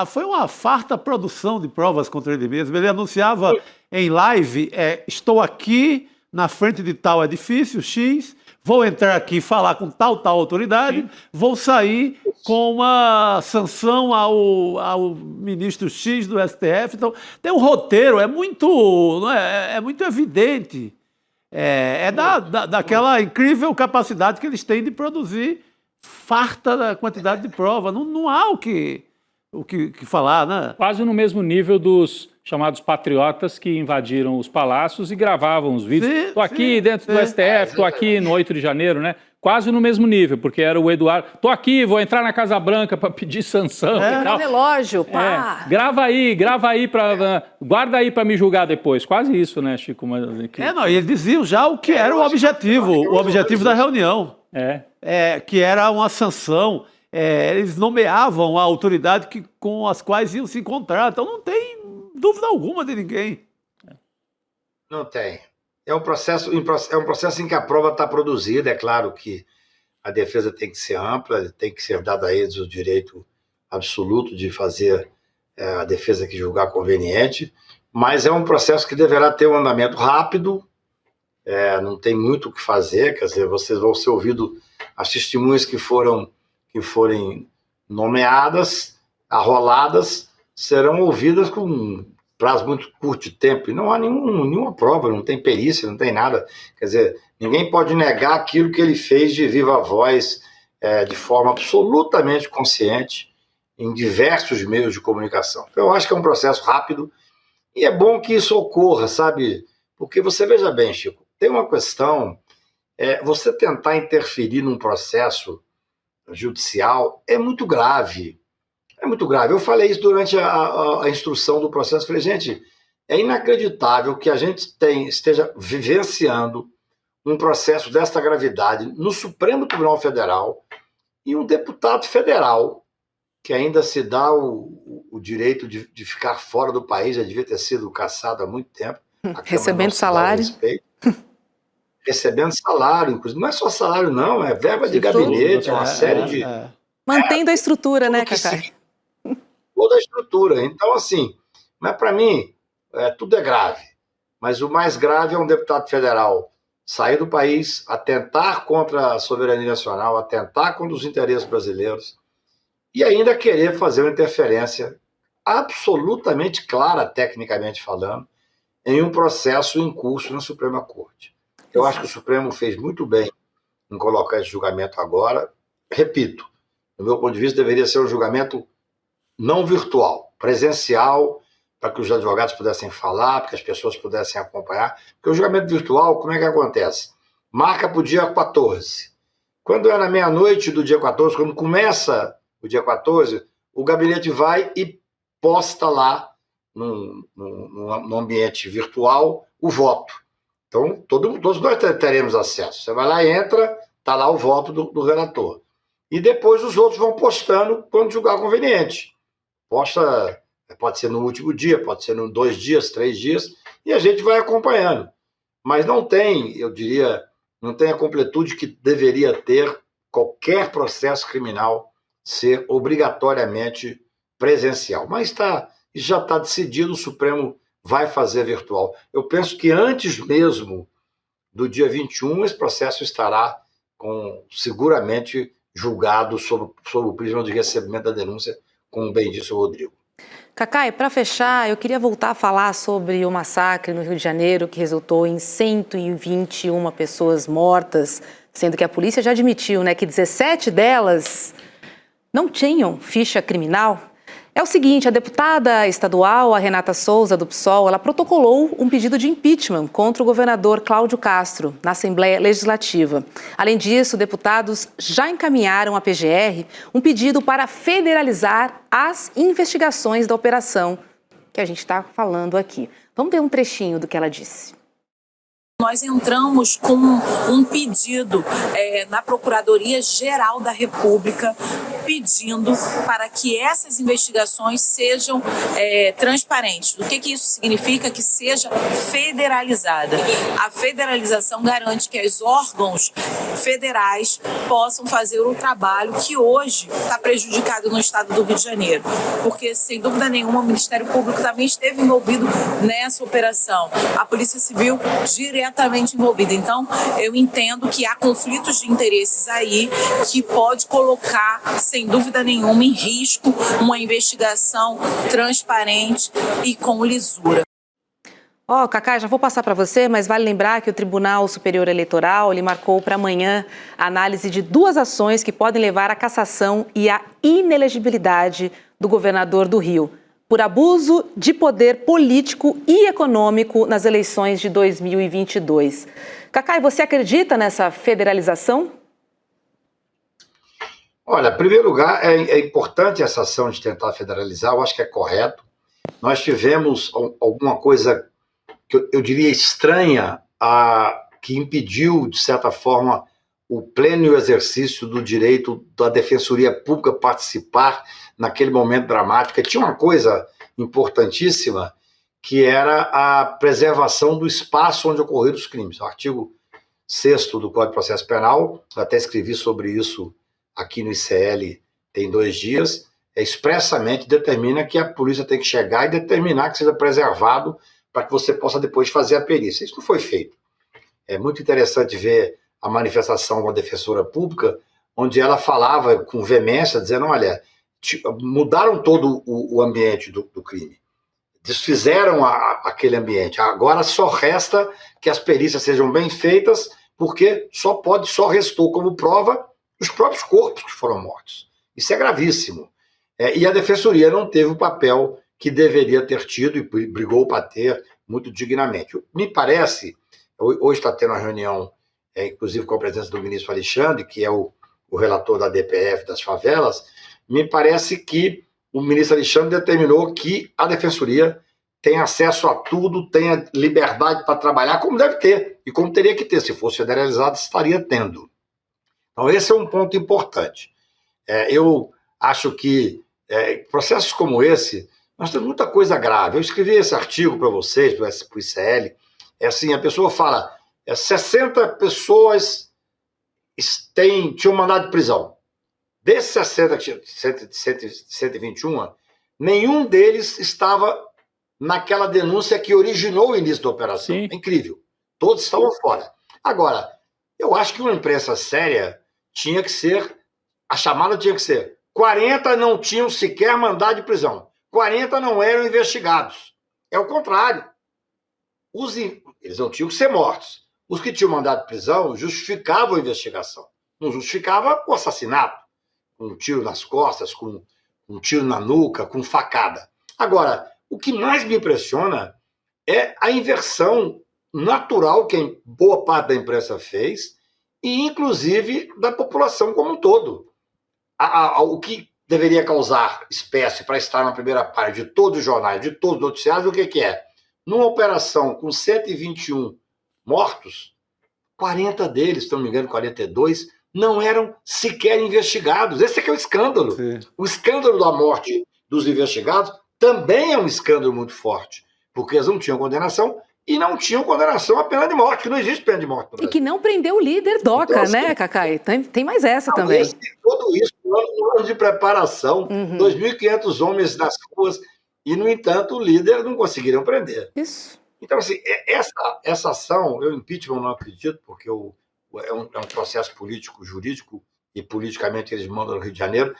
Foi uma farta produção de provas contra ele mesmo. Ele anunciava em live, estou aqui na frente de tal edifício X, vou entrar aqui e falar com tal autoridade, vou sair com uma sanção ao ministro X do STF. Então, tem um roteiro, é muito evidente. Daquela incrível capacidade que eles têm de produzir farta da quantidade de prova. Não há o que falar, né? Quase no mesmo nível dos chamados patriotas que invadiram os palácios e gravavam os vídeos. Estou aqui dentro do STF, estou aqui no 8 de janeiro, né? Quase no mesmo nível, porque era o Eduardo. Estou aqui, vou entrar na Casa Branca para pedir sanção e tal. Relógio, pá. Grava aí, guarda aí para me julgar depois. Quase isso, né, Chico? E eles diziam já o que era o objetivo da reunião. Que era uma sanção. Eles nomeavam a autoridade com as quais iam se encontrar. Então não tem dúvida alguma de ninguém. Não tem. É um processo em que a prova está produzida. É claro que a defesa tem que ser ampla, tem que ser dado a eles o direito absoluto de fazer a defesa que julgar conveniente, mas é um processo que deverá ter um andamento rápido, não tem muito o que fazer. Quer dizer, vocês vão ser ouvidos, as testemunhas que forem nomeadas, arroladas, serão ouvidas com um prazo muito curto de tempo, e não há nenhuma prova, não tem perícia, não tem nada. Quer dizer, ninguém pode negar aquilo que ele fez de viva voz, de forma absolutamente consciente, em diversos meios de comunicação. Então, eu acho que é um processo rápido, e é bom que isso ocorra, sabe? Porque você veja bem, Chico, tem uma questão, você tentar interferir num processo judicial é muito grave. É muito grave. Eu falei isso durante a instrução do processo. Falei, gente, é inacreditável que a gente esteja vivenciando um processo desta gravidade no Supremo Tribunal Federal e um deputado federal que ainda se dá o direito de ficar fora do país, já devia ter sido cassado há muito tempo. Recebendo salário. Recebendo salário, inclusive. Não é só salário, não, é verba de gabinete, uma série de... Mantendo a estrutura, né, Cacá? Toda a estrutura. Então, assim, mas para mim, tudo é grave. Mas o mais grave é um deputado federal sair do país, atentar contra a soberania nacional, atentar contra os interesses brasileiros e ainda querer fazer uma interferência absolutamente clara, tecnicamente falando, em um processo em curso na Suprema Corte. Eu acho que o Supremo fez muito bem em colocar esse julgamento agora. Repito, do meu ponto de vista, deveria ser um julgamento não virtual, presencial, para que os advogados pudessem falar, para que as pessoas pudessem acompanhar. Porque o julgamento virtual, como é que acontece? Marca para o dia 14. Quando é na meia-noite do dia 14, quando começa o dia 14, o gabinete vai e posta lá, no ambiente virtual, o voto. Então, todos nós teremos acesso. Você vai lá, entra, está lá o voto do relator. E depois os outros vão postando quando julgar conveniente. Posta, pode ser no último dia, pode ser em 2 dias, 3 dias, e a gente vai acompanhando. Mas não tem, eu diria, não tem a completude que deveria ter qualquer processo criminal ser obrigatoriamente presencial. Mas já está decidido, o Supremo vai fazer virtual. Eu penso que antes mesmo do dia 21, esse processo estará seguramente julgado sob o prisma de recebimento da denúncia, como bem disse o Rodrigo. Cacá, e para fechar, eu queria voltar a falar sobre o massacre no Rio de Janeiro, que resultou em 121 pessoas mortas, sendo que a polícia já admitiu, né, que 17 delas não tinham ficha criminal. É o seguinte, a deputada estadual, a Renata Souza, do PSOL, ela protocolou um pedido de impeachment contra o governador Cláudio Castro na Assembleia Legislativa. Além disso, deputados já encaminharam à PGR um pedido para federalizar as investigações da operação que a gente está falando aqui. Vamos ver um trechinho do que ela disse. Nós entramos com um pedido na Procuradoria-Geral da República pedindo para que essas investigações sejam transparentes. O que isso significa? Que seja federalizada. A federalização garante que os órgãos federais possam fazer o trabalho que hoje está prejudicado no estado do Rio de Janeiro. Porque, sem dúvida nenhuma, o Ministério Público também esteve envolvido nessa operação. A Polícia Civil diretamente envolvida. Então, eu entendo que há conflitos de interesses aí que pode colocar, sem dúvida nenhuma, em risco uma investigação transparente e com lisura. Cacá, já vou passar para você, mas vale lembrar que o Tribunal Superior Eleitoral ele marcou para amanhã a análise de 2 ações que podem levar à cassação e à inelegibilidade do governador do Rio, por abuso de poder político e econômico nas eleições de 2022. Cacá, você acredita nessa federalização? Olha, em primeiro lugar, é importante essa ação de tentar federalizar, eu acho que é correto. Nós tivemos alguma coisa que eu diria estranha, que impediu, de certa forma, o pleno exercício do direito da Defensoria Pública participar naquele momento dramático. Tinha uma coisa importantíssima, que era a preservação do espaço onde ocorreram os crimes. O artigo 6º do Código de Processo Penal, eu até escrevi sobre isso aqui no ICL tem 2 dias, expressamente determina que a polícia tem que chegar e determinar que seja preservado para que você possa depois fazer a perícia. Isso não foi feito. É muito interessante ver a manifestação da defensora pública, onde ela falava com veemência, dizendo, olha, mudaram todo o ambiente do crime, desfizeram aquele ambiente, agora só resta que as perícias sejam bem feitas, porque só restou como prova os próprios corpos que foram mortos. Isso é gravíssimo. E a Defensoria não teve o papel que deveria ter tido e brigou para ter muito dignamente. Me parece, Hoje está tendo uma reunião, inclusive com a presença do ministro Alexandre, que é o relator da DPF das favelas. Me parece que o ministro Alexandre determinou que a Defensoria tenha acesso a tudo, tenha liberdade para trabalhar, como deve ter, e como teria que ter. Se fosse federalizado, estaria tendo. Então, esse é um ponto importante. Eu acho que processos como esse, nós temos muita coisa grave. Eu escrevi esse artigo para vocês, para o ICL. Assim, a pessoa fala, 60 pessoas tinham mandado de prisão. Desses 60, 121, nenhum deles estava naquela denúncia que originou o início da operação. Sim. É incrível. Todos estavam fora. Agora, eu acho que uma imprensa séria tinha que ser, a chamada tinha que ser, 40 não tinham sequer mandado de prisão. 40 não eram investigados. É o contrário. Eles não tinham que ser mortos. Os que tinham mandado de prisão justificavam a investigação. Não justificava o assassinato, com um tiro nas costas, com um tiro na nuca, com facada. Agora, o que mais me impressiona é a inversão natural que boa parte da imprensa fez, e inclusive da população como um todo. O que deveria causar espécie para estar na primeira página de todos os jornais, de todos os noticiários, o que é? Numa operação com 121 mortos, 40 deles, se não me engano, 42, não eram sequer investigados. Esse é que é o escândalo. Sim. O escândalo da morte dos investigados também é um escândalo muito forte, porque eles não tinham condenação e não tinham condenação à pena de morte, que não existe pena de morte no Brasil. E que não prendeu o líder DOCA, então, assim, né, Cacai? Tem mais essa também. Tudo isso, um ano de preparação, 2.500 homens nas ruas, e, no entanto, o líder não conseguiram prender. Isso. Então, assim, essa ação, eu impeachment não acredito, porque é um processo político, jurídico, e politicamente eles mandam no Rio de Janeiro.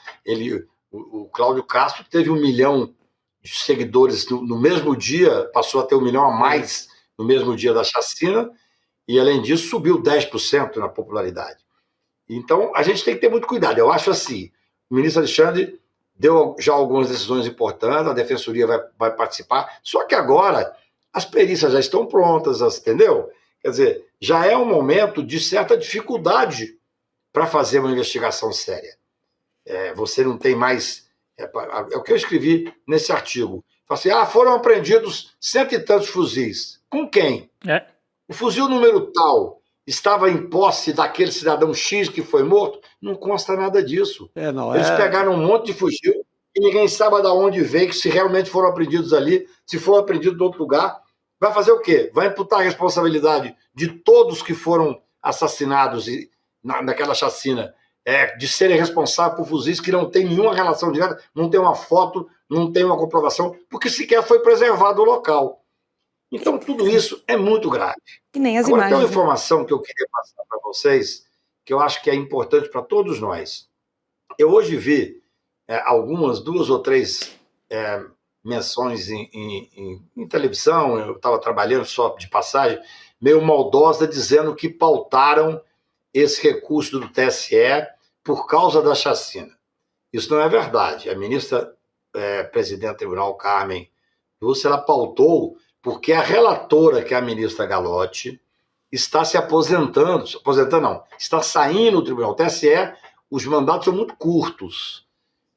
O Cláudio Castro teve 1 milhão de seguidores no mesmo dia, passou a ter 1 milhão a mais no mesmo dia da chacina, e, além disso, subiu 10% na popularidade. Então, a gente tem que ter muito cuidado. Eu acho assim, o ministro Alexandre deu já algumas decisões importantes, a Defensoria vai participar, só que agora as perícias já estão prontas, entendeu? Quer dizer, já é um momento de certa dificuldade para fazer uma investigação séria. Você não tem mais... É o que eu escrevi nesse artigo. Falei assim, foram apreendidos 100 e tantos fuzis. Com quem? O fuzil número tal estava em posse daquele cidadão X que foi morto? Não consta nada disso. Eles pegaram um monte de fuzil e ninguém sabe de onde veio, se realmente foram apreendidos ali, se foram apreendidos em outro lugar. Vai fazer o quê? Vai imputar a responsabilidade de todos que foram assassinados naquela chacina, de serem responsáveis por fuzis que não tem nenhuma relação direta, não tem uma foto, não tem uma comprovação, porque sequer foi preservado o local. Então, tudo isso é muito grave. E nem as Agora, imagens. tem uma informação que eu queria passar para vocês, que eu acho que é importante para todos nós. Eu hoje vi algumas, 2 ou 3 menções em televisão, eu estava trabalhando só de passagem, meio maldosa, dizendo que pautaram esse recurso do TSE por causa da chacina. Isso não é verdade. A ministra presidente do Tribunal, Carmen Lúcia, ela pautou porque a relatora, que é a ministra Galotti, está se aposentando não, está saindo do Tribunal. O TSE, os mandatos são muito curtos.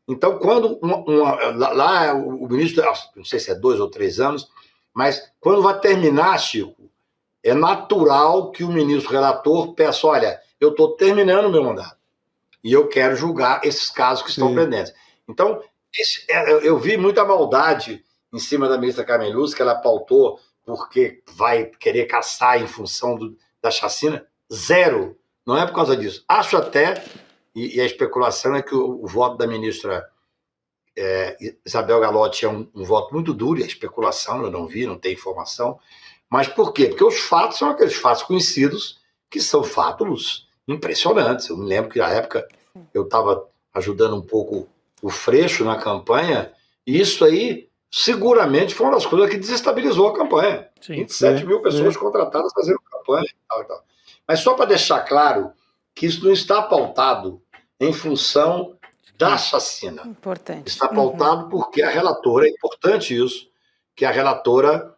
Então, quando lá o ministro, não sei se é 2 ou 3 anos, mas quando vai terminar, Chico, é natural que o ministro relator peça, olha, eu estou terminando o meu mandato e eu quero julgar esses casos que estão pendentes. Então, eu vi muita maldade em cima da ministra Carmen Lúcia, que ela pautou porque vai querer caçar em função da chacina. Zero. Não é por causa disso. Acho até, e a especulação é que o voto da ministra Isabel Galotti é um voto muito duro, e a especulação, eu não vi, não tenho informação. Mas por quê? Porque os fatos são aqueles fatos conhecidos, que são fatos impressionantes. Eu me lembro que, na época, eu estava ajudando um pouco o Freixo na campanha, e isso aí seguramente foi uma das coisas que desestabilizou a campanha. 27 mil pessoas contratadas fazendo campanha e tal. Mas só para deixar claro que isso não está pautado em função da chacina. Importante. Está pautado porque a relatora, é importante isso, que a relatora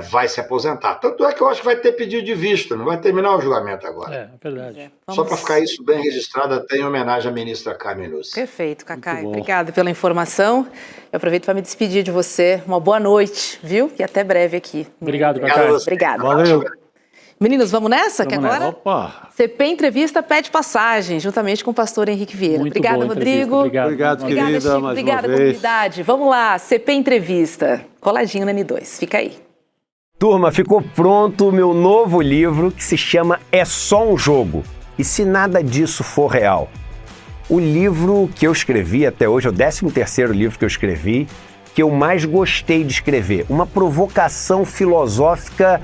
vai se aposentar. Tanto é que eu acho que vai ter pedido de vista, não vai terminar o julgamento agora. É verdade. Só para ficar isso bem registrado, até em homenagem à ministra Carmen Lúcia. Perfeito, Cacai. Obrigada pela informação. Eu aproveito para me despedir de você. Uma boa noite, viu? E até breve aqui. Obrigado, Cacai. Obrigada. Valeu. Meninos, vamos nessa? Vamos que agora nessa. Opa. CP Entrevista pede passagem, juntamente com o pastor Henrique Vieira. Muito Obrigada, boa Rodrigo. Obrigado, querida, Chico. mais Obrigada, uma vez. comunidade. Vamos lá, CP Entrevista. Coladinho na N2. Fica aí. Turma, ficou pronto o meu novo livro que se chama É Só um Jogo. E se nada disso for real? O livro que eu escrevi até hoje, é o 13º livro que eu escrevi, que eu mais gostei de escrever. Uma provocação filosófica,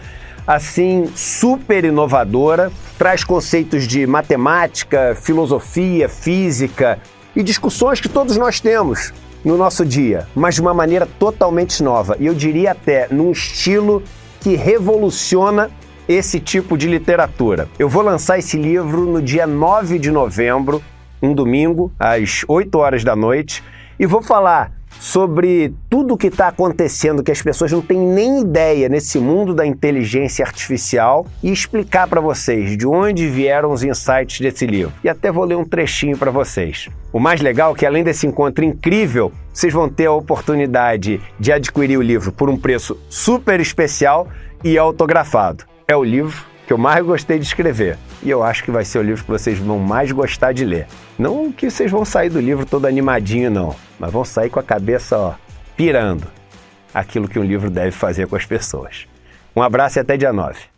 assim, super inovadora, traz conceitos de matemática, filosofia, física e discussões que todos nós temos no nosso dia, mas de uma maneira totalmente nova. E eu diria até num estilo que revoluciona esse tipo de literatura. Eu vou lançar esse livro no dia 9 de novembro, um domingo, às 8 horas da noite, e vou falar sobre tudo o que está acontecendo, que as pessoas não têm nem ideia nesse mundo da inteligência artificial, e explicar para vocês de onde vieram os insights desse livro. E até vou ler um trechinho para vocês. O mais legal é que, além desse encontro incrível, vocês vão ter a oportunidade de adquirir o livro por um preço super especial e autografado. É o livro que eu mais gostei de escrever. E eu acho que vai ser o livro que vocês vão mais gostar de ler. Não que vocês vão sair do livro todo animadinho, não. Mas vão sair com a cabeça, pirando. Aquilo que um livro deve fazer com as pessoas. Um abraço e até dia 9.